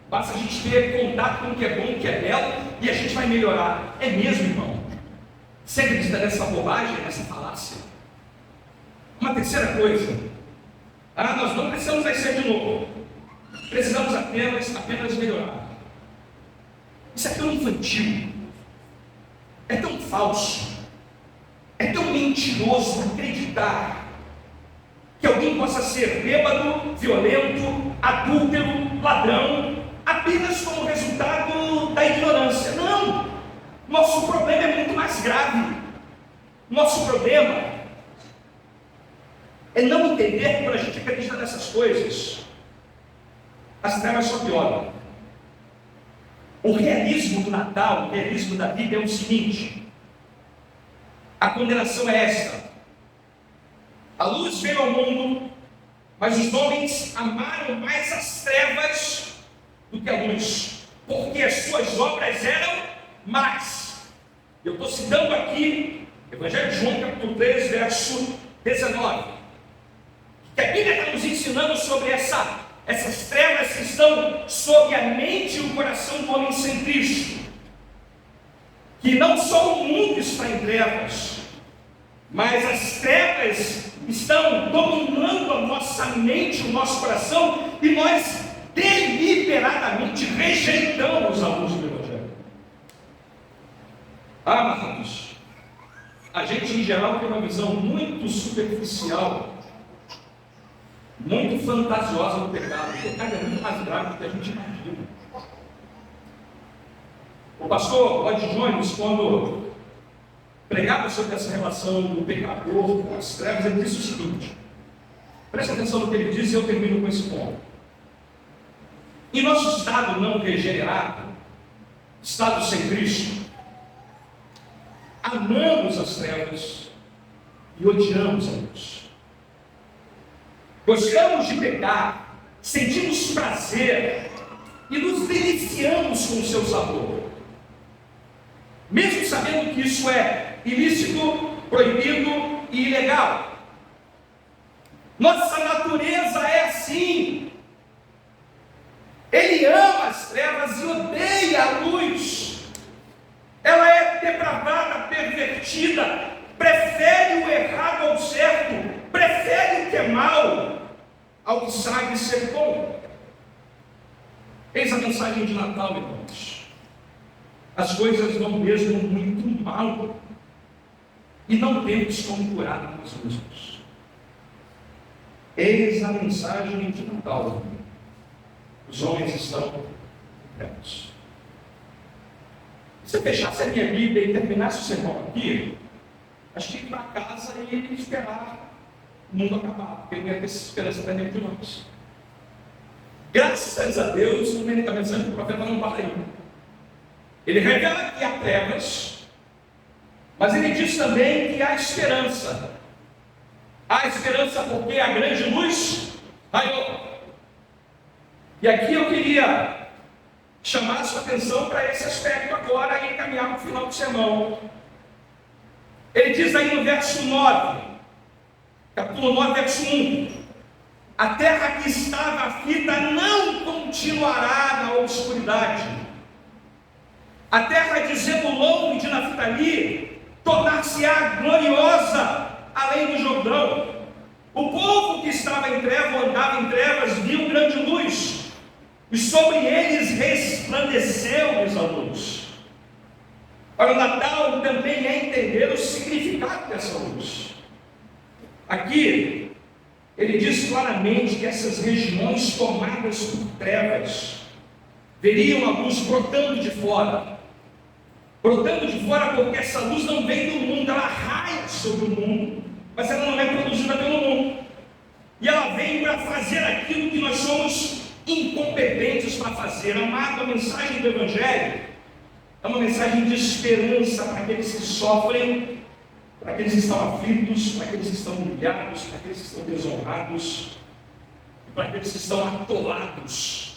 Basta a gente ter contato com o que é bom e o que é belo e a gente vai melhorar. É mesmo, irmão? Você acredita nessa bobagem, nessa falácia? Uma terceira coisa. Nós não precisamos nascer de novo. Precisamos apenas melhorar. Isso é tão infantil. É tão falso. É tão mentiroso acreditar que alguém possa ser bêbado, violento, adúltero, ladrão, apenas como resultado da ignorância. Não! Nosso problema é muito mais grave. Nosso problema é não entender que quando a gente acredita nessas coisas, as trevas só pioram. O realismo do Natal, o realismo da Bíblia é o seguinte: a condenação é esta. A luz veio ao mundo, mas os homens amaram mais as trevas do que a luz, porque as suas obras eram más. Eu estou citando aqui Evangelho de João, capítulo 3, verso 19. Que a Bíblia está nos ensinando sobre essas trevas que estão sob a mente e o coração do homem sem Cristo. Que não só o mundo está em trevas, mas as trevas estão dominando a nossa mente, o nosso coração, e nós deliberadamente rejeitamos a luz do Evangelho. Amados, a gente em geral tem uma visão muito superficial, muito fantasiosa do pecado. O pecado é muito mais grave do que a gente imagina. O pastor Lloyd Jones, quando pregava sobre essa relação do pecador com as trevas, ele disse o seguinte: preste atenção no que ele diz e eu termino com esse ponto. Em nosso estado não regenerado, estado sem Cristo, amamos as trevas e odiamos a luz. Gostamos de pecar sentimos prazer e nos deliciamos com o seu sabor, mesmo sabendo que isso é ilícito, proibido e ilegal. Nossa natureza é assim. Ele ama as trevas e odeia a luz. Ela é depravada, pervertida, prefere o errado ao certo, prefere o que é mal ao que sabe ser bom. Eis a mensagem de Natal, irmãos. As coisas vão mesmo muito mal e não temos como curar a nós mesmos. Eis a mensagem de Natal. Os homens estão presos. Se eu fechasse a minha Bíblia e terminasse o sermão aqui, acho que ir para casa e esperar o mundo acabar, porque não ia ter esperança para nenhum de nós. Graças a Deus, no meio da mensagem do profeta não para aí. Ele revela que há trevas, mas ele diz também que há esperança. Há esperança porque a grande luz raiou. E aqui eu queria chamar a sua atenção para esse aspecto agora e encaminhar para o final do sermão. Ele diz aí no verso 9, capítulo 9, verso 1: a terra que estava aflita não continuará na obscuridade. A terra de Zebulon e de Naftali tornar-se-á gloriosa além do Jordão. O povo que estava em trevas, andava em trevas, viu grande luz, e sobre eles resplandeceu-lhes a luz. Para o Natal também é entender o significado dessa luz. Aqui, ele diz claramente que essas regiões tomadas por trevas veriam a luz brotando de fora. Brotando de fora porque essa luz não vem do mundo, ela raia sobre o mundo, mas ela não é produzida pelo mundo. E ela vem para fazer aquilo que nós somos incompetentes para fazer. Amado, a mensagem do Evangelho é uma mensagem de esperança para aqueles que sofrem, para aqueles que estão aflitos, para aqueles que estão humilhados, para aqueles que estão desonrados, para aqueles que estão atolados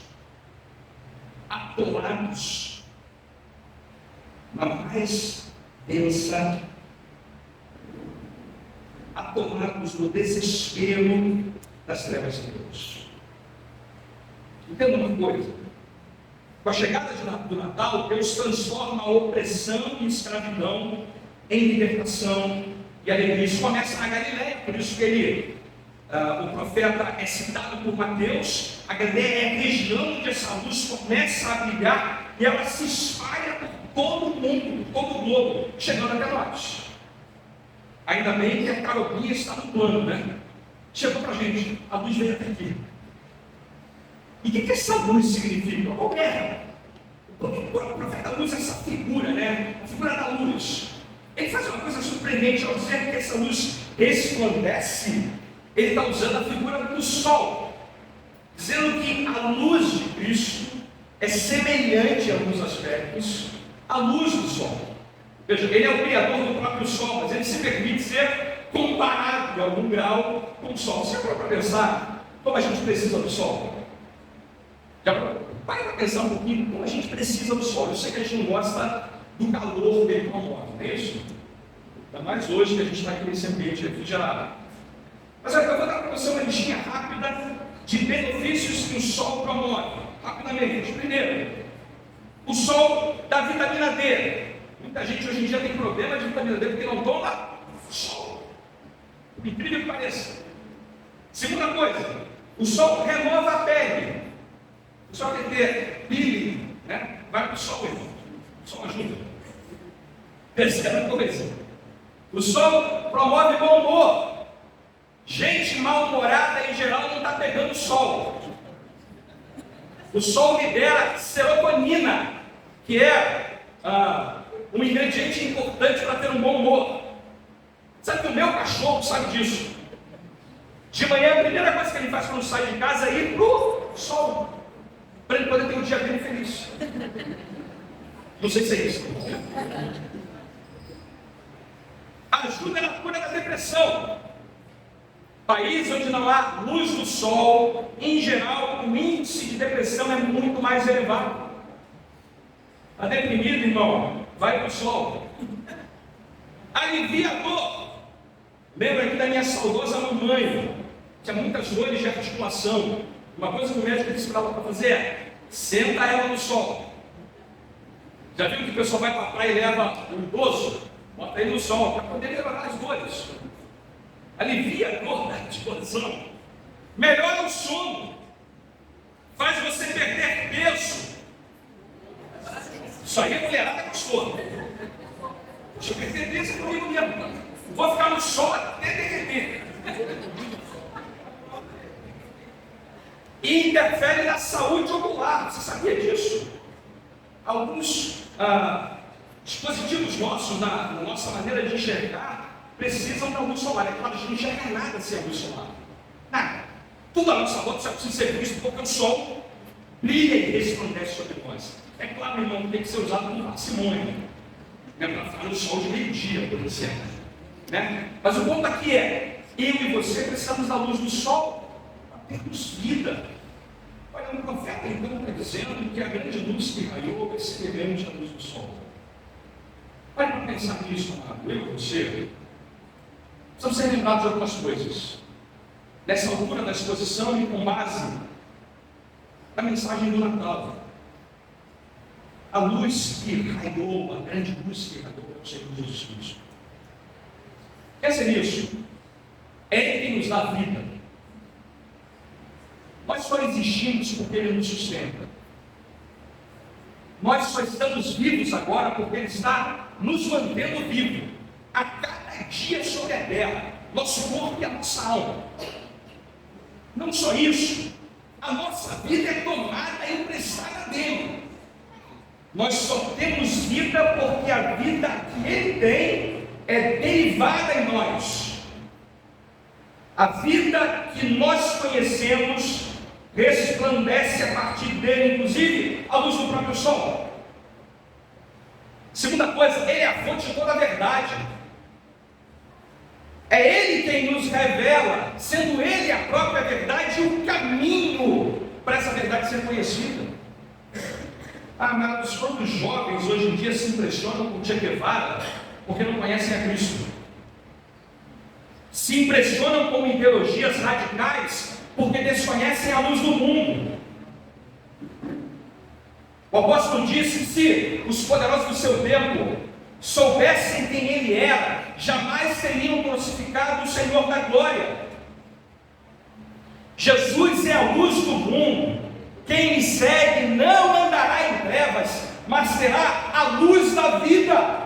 na mais densa, atolados no desespero das trevas de Deus. Entenda uma coisa: com a chegada do Natal, Deus transforma a opressão e escravidão em libertação e alegria. Isso começa na Galileia, por isso que o profeta é citado por Mateus. A Galileia é a região onde essa luz começa a brilhar e ela se espalha por todo o mundo, por todo o globo, chegando até nós. Ainda bem que a Carolina está no plano, né? Chegou para a gente, a luz veio até aqui. E o que essa luz significa? Qual é? O profeta usa essa figura, né? A figura da luz. Ele faz uma coisa surpreendente ao dizer que essa luz resplandece. Ele está usando a figura do sol, dizendo que a luz de Cristo é semelhante em alguns aspectos à luz do sol. Veja, ele é o criador do próprio sol, mas ele se permite ser comparado em algum grau com o sol. Você parou para pensar como a gente precisa do sol? Para pensar um pouquinho como a gente precisa do sol. Eu sei que a gente não gosta do calor dele promove, não é isso? Ainda mais hoje que a gente está aqui nesse ambiente refrigerado. Mas eu vou dar para você uma listinha rápida de benefícios que o sol promove. Rapidamente. Primeiro, o sol dá vitamina D. Muita gente hoje em dia tem problema de vitamina D porque não toma sol. Incrível que pareça. Segunda coisa, o sol renova a pele. O sol tem que ter peeling, né? Vai para o sol, irmão. O sol ajuda. Terceira coisa, o sol promove bom humor. Gente mal-humorada em geral não está pegando sol. O sol libera serotonina, que é um ingrediente importante para ter um bom humor. Sabe que o meu cachorro sabe disso? De manhã a primeira coisa que ele faz quando sai de casa é ir para o sol, para ele poder ter um dia bem feliz. Não sei se é isso. Ajuda na cura da depressão. Países onde não há luz do sol, em geral, o índice de depressão é muito mais elevado. Está deprimido, irmão? Vai para o sol. Alivia a dor. Lembra aqui da minha saudosa mamãe. Tinha muitas dores de articulação. Uma coisa que o médico disse para ela para fazer é: senta ela no sol. Já viu que o pessoal vai para a praia e leva um idoso? Bota ele no sol para poder melhorar as dores. Alivia a dor da articulação. Melhora o sono. Faz você perder peso. Isso aí a mulherada gostou. Deixa eu perder peso comigo mesmo. Vou ficar no sol até derreter. E interfere na saúde ocular. Você sabia disso? Alguns dispositivos nossos, na nossa maneira de enxergar, precisam da luz solar. É claro, a gente não enxerga nada sem a luz solar. Nada. Tudo à nossa volta precisa ser visto porque o sol brilha e resplandece sobre nós. É claro, irmão, que tem que ser usado com parcimônia. Para ficar no sol de meio-dia, por exemplo. Né? Mas o ponto aqui é: eu e você precisamos da luz do sol para termos vida. Olha, um profeta então está dizendo que a grande luz que raiou vai ser semelhante à luz do sol. Olha para pensar nisso, amado. Eu e você precisamos ser lembrados de algumas coisas. Nessa altura da exposição e com base na mensagem do Natal. A luz que raiou, a grande luz que raiou é o Senhor Jesus Cristo. Pensa nisso. É Ele quem nos dá vida. Nós só existimos porque Ele nos sustenta. Nós só estamos vivos agora porque Ele está nos mantendo vivos. A cada dia sobre a terra, nosso corpo e a nossa alma. Não só isso, a nossa vida é tomada e emprestada dele. Nós só temos vida porque a vida que Ele tem é derivada em nós. A vida que nós conhecemos resplandece a partir dele, inclusive a luz do próprio sol. Segunda coisa, Ele é a fonte de toda a verdade. É Ele quem nos revela, sendo Ele a própria verdade e o caminho para essa verdade ser conhecida. Amados, quantos jovens hoje em dia se impressionam com Che Guevara porque não conhecem a Cristo? Se impressionam com ideologias radicais porque desconhecem a luz do mundo. O apóstolo disse que se os poderosos do seu tempo soubessem quem Ele era, jamais teriam crucificado o Senhor da glória. Jesus é a luz do mundo. Quem me segue não andará em trevas, mas terá a luz da vida.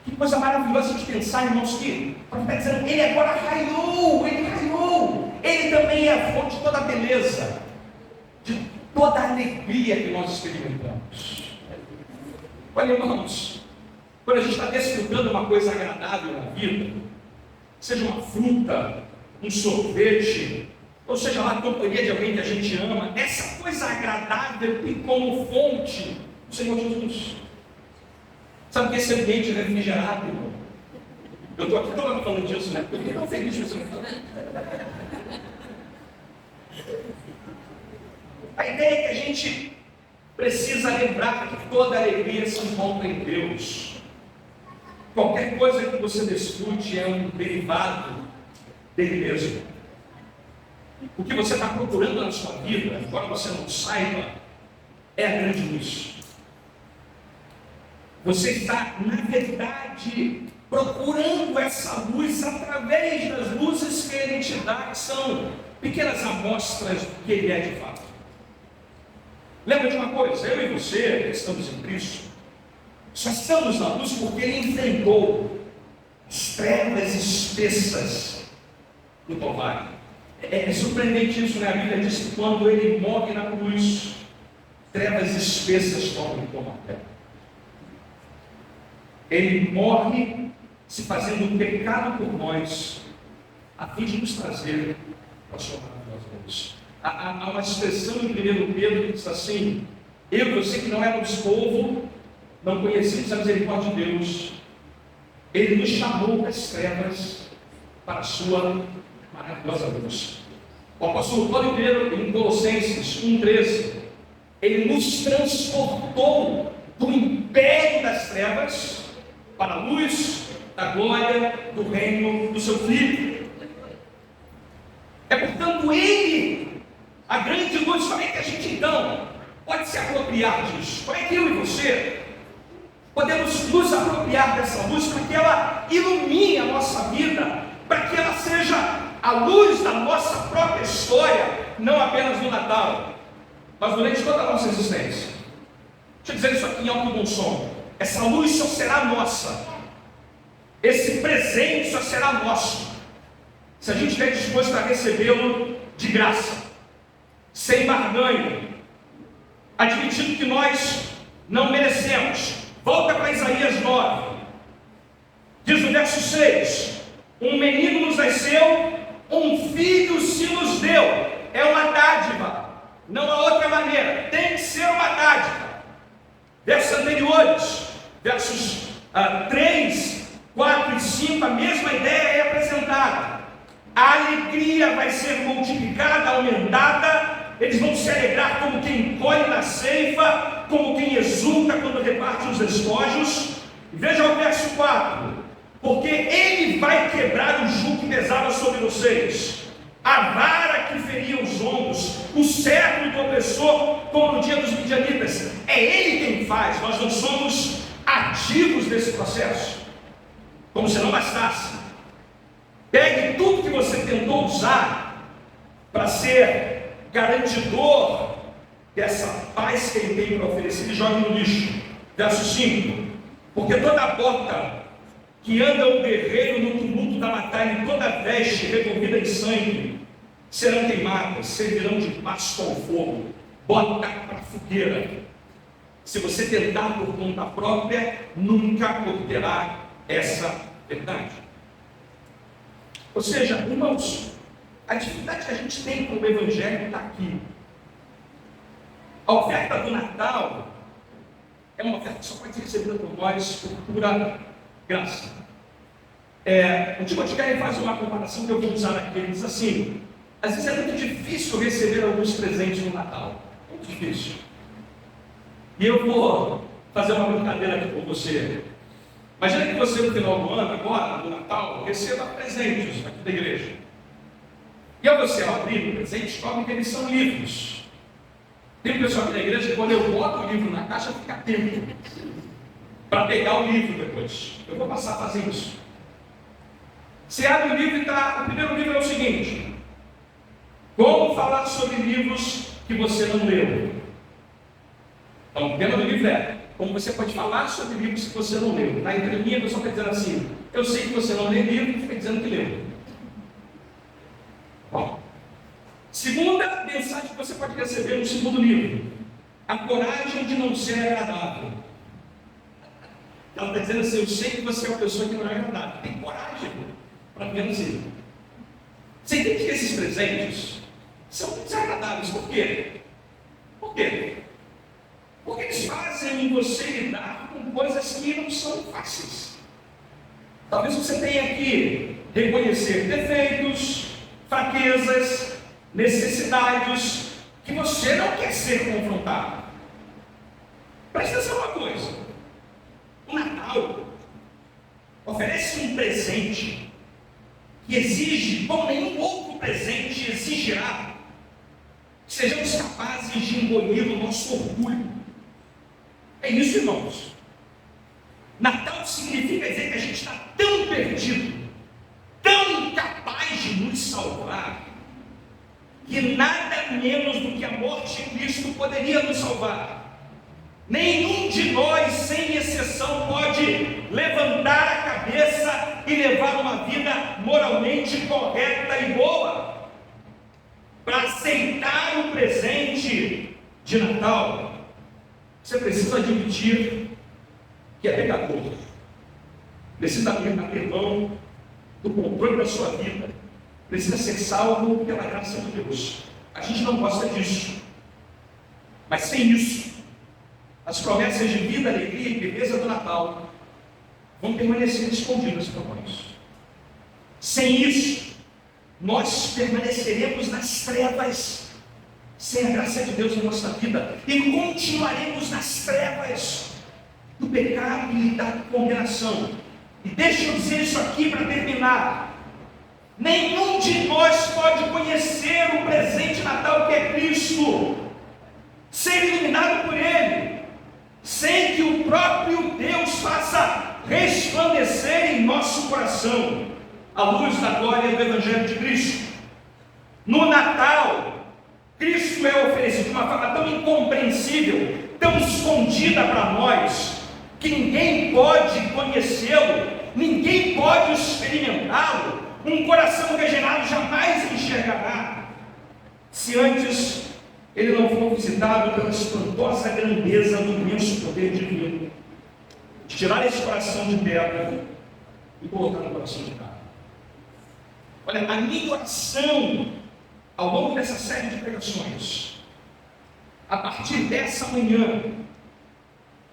Que coisa maravilhosa de pensar, irmãos, que o profeta está dizendo: Ele agora raiou, Ele raiou. Ele também é a fonte de toda a beleza, de toda a alegria que nós experimentamos. Olha, irmãos, quando a gente está desfrutando uma coisa agradável na vida, seja uma fruta, um sorvete, ou seja lá a companhia de alguém que a gente ama, essa coisa agradável tem como fonte o Senhor Jesus. Sabe que esse ambiente é refrigerado, irmão? Eu estou aqui toda hora falando disso, né? Eu estou tão feliz de você falar. A ideia é que a gente precisa lembrar que toda alegria se encontra em Deus. Qualquer coisa que você desfrute é um derivado dele mesmo. O que você está procurando na sua vida, embora você não saiba, é a grande luz. Você está, na verdade, procurando essa luz através das luzes que Ele te dá, que são pequenas amostras do que Ele é de fato. Lembra de uma coisa, eu e você, que estamos em Cristo, só estamos na luz porque Ele enfrentou as trevas espessas do Calvário. É surpreendente isso, né? A Bíblia diz que quando Ele morre na cruz, trevas espessas tomam como a terra. Ele morre se fazendo pecado por nós, a fim de nos trazer para a sua maravilhosa luz. Há uma expressão em 1 Pedro que diz assim: eu e você que não éramos povo, não conhecíamos a misericórdia de Deus, Ele nos chamou das trevas para a sua maravilhosa luz. O apóstolo Paulo em Colossenses 1,13, ele nos transportou do império das trevas para a luz da glória do reino do seu Filho. É portanto ele, a grande luz. Como é que a gente então pode se apropriar disso? Como é que eu e você podemos nos apropriar dessa luz para que ela ilumine a nossa vida, para que ela seja a luz da nossa própria história, não apenas no Natal, mas durante toda a nossa existência? Deixa eu dizer isso aqui em alto e bom som. Essa luz só será nossa, esse presente só será nosso, se a gente estiver disposto a recebê-lo de graça, sem barganha, admitindo que nós não merecemos. Volta para Isaías 9, diz o verso 6: um menino nos nasceu, um filho se nos deu. É uma dádiva, não há outra maneira, tem que ser uma dádiva. Versos anteriores, versos 3, 4 e 5, a mesma ideia é apresentada. A alegria vai ser multiplicada, aumentada. Eles vão se alegrar como quem colhe na ceifa, como quem exulta quando reparte os despojos. Veja o verso 4: porque ele vai quebrar o jugo que pesava sobre vocês, a vara que feria os ombros, o cetro do opressor, como no dia dos midianitas. É ele quem faz, nós não somos ativos desse processo. Como se não bastasse, pegue tudo que você tentou usar para ser garantidor dessa paz que ele tem para oferecer e jogue no lixo. Verso 5: porque toda bota que anda o guerreiro no tumulto da batalha, e toda veste revolvida em sangue, serão queimadas, servirão de pasto ao fogo, bota para a fogueira. Se você tentar por conta própria, nunca obterá essa verdade. Ou seja, irmãos, a dificuldade que a gente tem com o Evangelho está aqui. A oferta do Natal é uma oferta que só pode ser recebida por nós por pura graça. O Timothy Keller faz uma comparação que eu vou usar aqui. Ele diz assim: às vezes é muito difícil receber alguns presentes no Natal. Muito difícil. E eu vou fazer uma brincadeira aqui com você. Imagina que você no final do ano, agora, no Natal, receba presentes aqui da igreja. E ao você abrir o presente, descobre que eles são livros. Tem um pessoal aqui da igreja que quando eu boto o livro na caixa, fica atento para pegar o livro depois. Eu vou passar a fazer isso. Você abre o livro e o primeiro livro é o seguinte: como falar sobre livros que você não leu. Então, o tema do livro é como você pode falar sobre livros que você não leu. Na entrelinha, a pessoa está dizendo assim: eu sei que você não lê livro, e fica dizendo que leu. Bom, segunda mensagem que você pode receber no segundo livro: a coragem de não ser agradável. Ela está dizendo assim: eu sei que você é uma pessoa que não é agradável. Tem coragem para vencer. Você entende que esses presentes são desagradáveis? Por quê? Por quê? Porque eles fazem você lidar com coisas que não são fáceis. Talvez você tenha que reconhecer defeitos, fraquezas, necessidades que você não quer ser confrontado. Presta atenção uma coisa: o Natal oferece um presente que exige, como nenhum outro presente exigirá, que sejamos capazes de engolir o nosso orgulho. É isso, irmãos. Natal significa dizer que a gente está tão perdido, tão incapaz de nos salvar, que nada menos do que a morte de Cristo poderia nos salvar. Nenhum de nós, sem exceção, pode levantar a cabeça e levar uma vida moralmente correta e boa. Para aceitar o presente de Natal, você precisa admitir que é pecador, precisa abrir mão do controle da sua vida, precisa ser salvo pela graça de Deus. A gente não gosta disso, mas sem isso, as promessas de vida, alegria e beleza do Natal vão permanecer escondidas para nós. Sem isso, nós permaneceremos nas trevas, sem a graça de Deus na nossa vida, e continuaremos nas trevas do pecado e da condenação. E deixa eu dizer isso aqui para terminar: nenhum de nós pode conhecer o presente Natal que é Cristo, ser iluminado por Ele, sem que o próprio Deus faça resplandecer em nosso coração a luz da glória do Evangelho de Cristo. No Natal, Cristo é oferecido de uma forma tão incompreensível, tão escondida para nós, que ninguém pode conhecê-lo, ninguém pode experimentá-lo. Um coração regenerado jamais enxergará, se antes ele não for visitado pela espantosa grandeza do imenso poder divino, de tirar esse coração de pedra e colocar no coração de carne. Olha, a minha oração ao longo dessa série de pregações, a partir dessa manhã,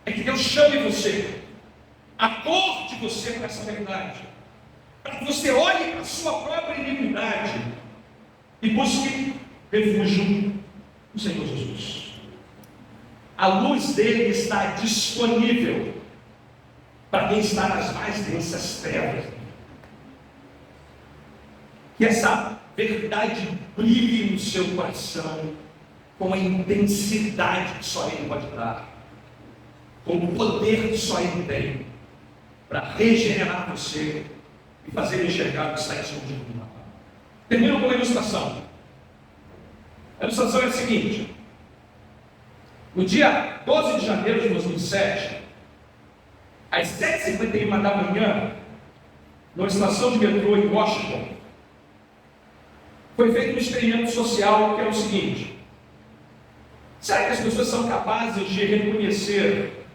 é que Deus chame você, acorde você para essa verdade, para que você olhe para a sua própria iniquidade e busque refúgio no Senhor Jesus. A luz dele está disponível para quem está nas mais densas trevas. Que essa verdade brilhe no seu coração com a intensidade que só Ele pode dar, com o poder que só Ele tem, para regenerar você e fazer enxergar o que está escondido no Natal. Termino com uma ilustração. A ilustração é a seguinte: no dia 12 de janeiro de 2007, às 7h51 da manhã, numa estação de metrô em Washington, foi feito um experimento social que é o seguinte: será que as pessoas são capazes de reconhecer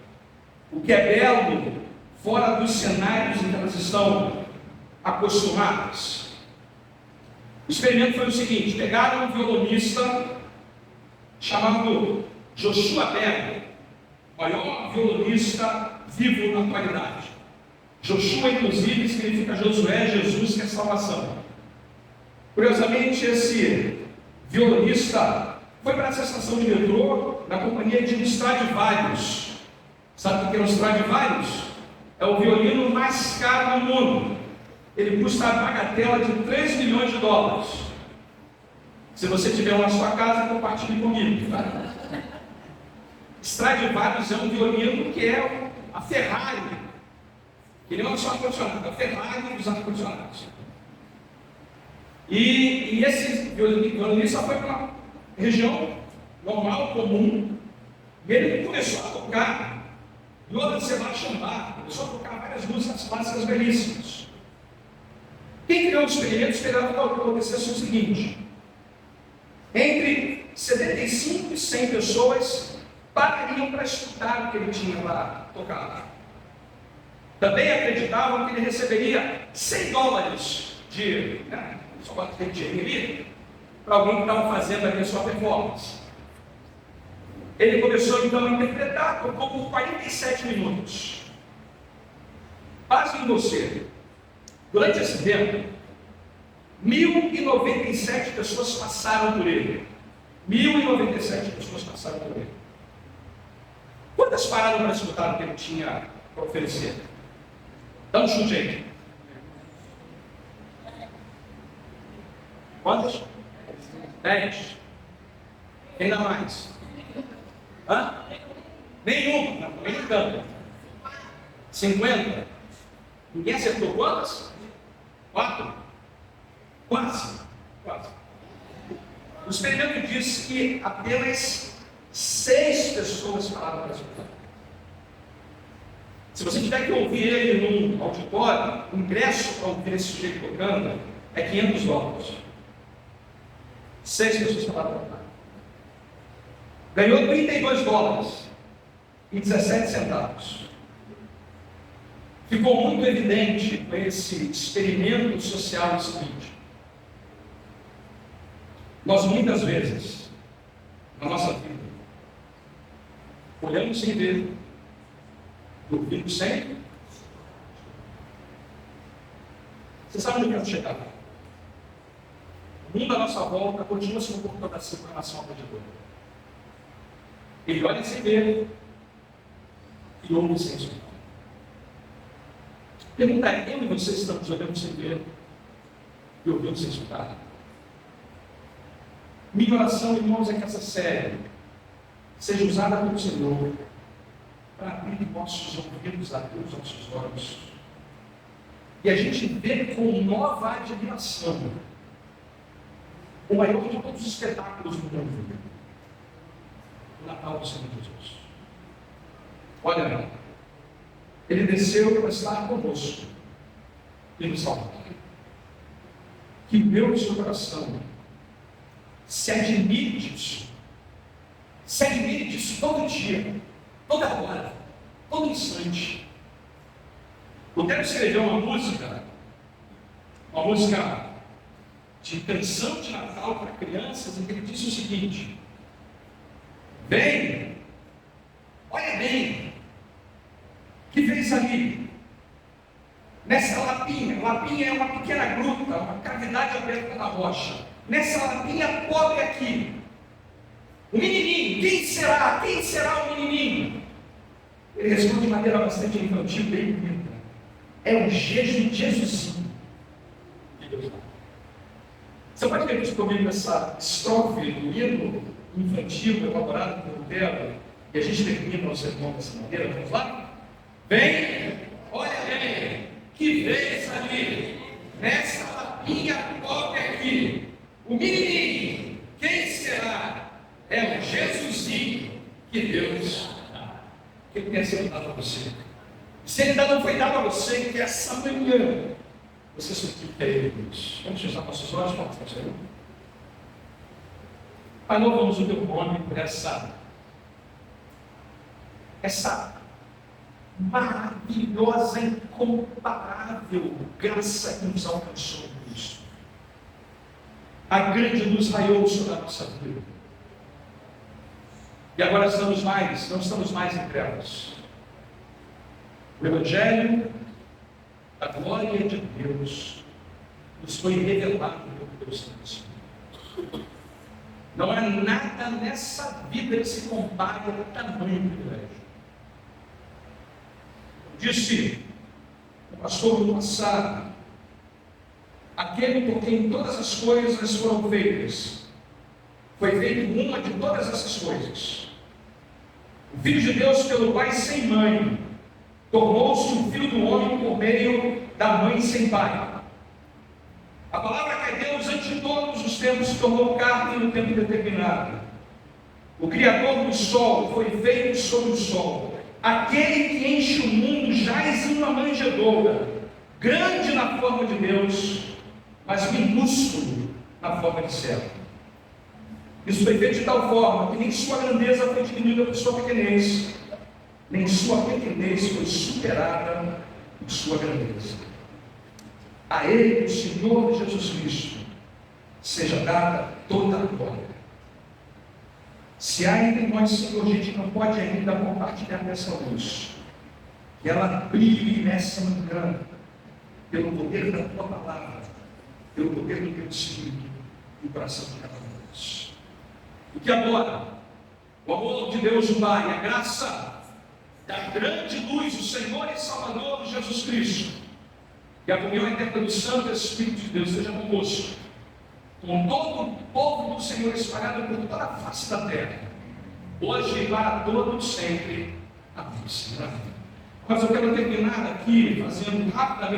o que é belo fora dos cenários em que elas estão acostumadas? O experimento foi o seguinte: pegaram um violonista chamado Joshua Berger, o maior violonista vivo na atualidade. Joshua, inclusive, significa Josué, Jesus, que é salvação. Curiosamente, esse violonista foi para essa estação de metrô na companhia de um Stradivarius. Sabe o que é um Stradivarius? É o violino mais caro do mundo. Ele custa a bagatela de 3 milhões de dólares. Se você tiver um na sua casa, compartilhe comigo. Tá? Stradivarius é um violino que é a Ferrari, que não é só ar-condicionado, a Ferrari dos ar-condicionados. E esse violinista foi para uma região normal, comum, e ele começou a tocar Johann Sebastian Bach, começou a tocar várias músicas clássicas belíssimas. Quem criou o experimento esperava que acontecesse o seguinte: entre 75 e 100 pessoas parariam para escutar o que ele tinha para tocar. Também acreditavam que ele receberia $100 de só para ter dinheiro ali, para alguém que estava fazendo ali a sua performance. Ele começou então a interpretar, tocou por 47 minutos. Pasme em você, durante esse tempo, 1.097 pessoas passaram por ele. 1.097 pessoas passaram por ele. Quantas pararam para escutar o que ele tinha para oferecer? Dá um chute aí. Quantas? 10. Ainda mais. Hã? Nenhuma. Não, nem tanto. 50. Ninguém acertou quantas? 4. Quase. O experimento disse que apenas 6 pessoas falaram para escutar. Se você tiver que ouvir ele num auditório, o ingresso para ouvir esse sujeito tocando é $500. 6 pessoas falaram para escutar. Ganhou $32,17. Ficou muito evidente com esse experimento social o seguinte: nós muitas vezes, na nossa vida, olhamos sem ver, ouvimos sem, Você sabe onde eu quero chegar? O mundo à nossa volta continua se comportando assim com relação ao pecador. Ele olha sem ver e ouve sem escutar. Pergunta é: eu e você estamos olhando sem ver e ouvindo sem escutar? Minha oração, irmãos, é que essa série seja usada pelo Senhor para abrir nossos ouvidos, abrir os nossos olhos, e a gente vê com nova admiração o maior de todos os espetáculos do mundo, o Natal do Senhor Jesus. Olha, Ele desceu para estar conosco e nos salvar. Que o meu e seu coração se admire disso. Se admire disso todo dia, toda hora, todo instante. Lutero escreveu uma música de canção de Natal para crianças, em que ele disse o seguinte: vem, olha bem, que fez ali, nessa lapinha é uma pequena gruta, uma cavidade aberta na rocha, nessa lapinha pobre aqui, o menininho, quem será o menininho? Ele responde de maneira bastante infantil, bem bonita: é o Jesusinho de Deus. Você pode repetir comigo essa estrofe do hino infantil elaborado por Lutero, e a gente termina o sermão dessa maneira? Vamos lá? Vem, olha bem, que vez ali, nessa lapinha pobre aqui, o menininho, quem será? É o Jesusinho que Deus dá. Que Ele tenha sido dado a você. Se Ele ainda não foi dado a você, que essa manhã você suplica a Ele, Deus. Vamos fechar nossos olhos, vamos fazer. Pai, louvamos o Teu nome por essa maravilhosa, incomparável graça que nos alcançou em Cristo. A grande luz raiou sobre a nossa vida. E agora não estamos mais em trevas. O Evangelho da glória de Deus nos foi revelado pelo Deus Santo. Não há nada nessa vida que se compare ao tamanho do privilégio. Disse o pastor no passado: aquele por quem todas as coisas foram feitas, foi feito uma de todas essas coisas. O Filho de Deus, pelo Pai sem mãe, tornou-se o Filho do homem por meio da mãe sem pai. A palavra que é Deus antes de todos os tempos se tornou carne no tempo determinado. O Criador do sol foi feito sobre o sol. Aquele que enche o mundo jaz em uma manjedoura, grande na forma de Deus, mas minúsculo na forma de servo. Isso foi feito de tal forma que nem sua grandeza foi diminuída por sua pequenez, nem sua pequenez foi superada por sua grandeza. A Ele, o Senhor Jesus Cristo, seja dada toda a glória. Se há entre nós, Senhor, gente que não pode ainda compartilhar dessa luz, que ela brilhe nessa manhã, pelo poder da Tua palavra, pelo poder do Teu Espírito, no coração de cada um de nós. E que agora, o amor de Deus o Pai, a graça da grande luz, o Senhor e Salvador Jesus Cristo, e a comunhão eterna do Santo Espírito de Deus seja conosco, com todo o povo do Senhor espalhado por toda a face da terra, hoje e para todos sempre. Amém. Mas eu quero terminar aqui fazendo rapidamente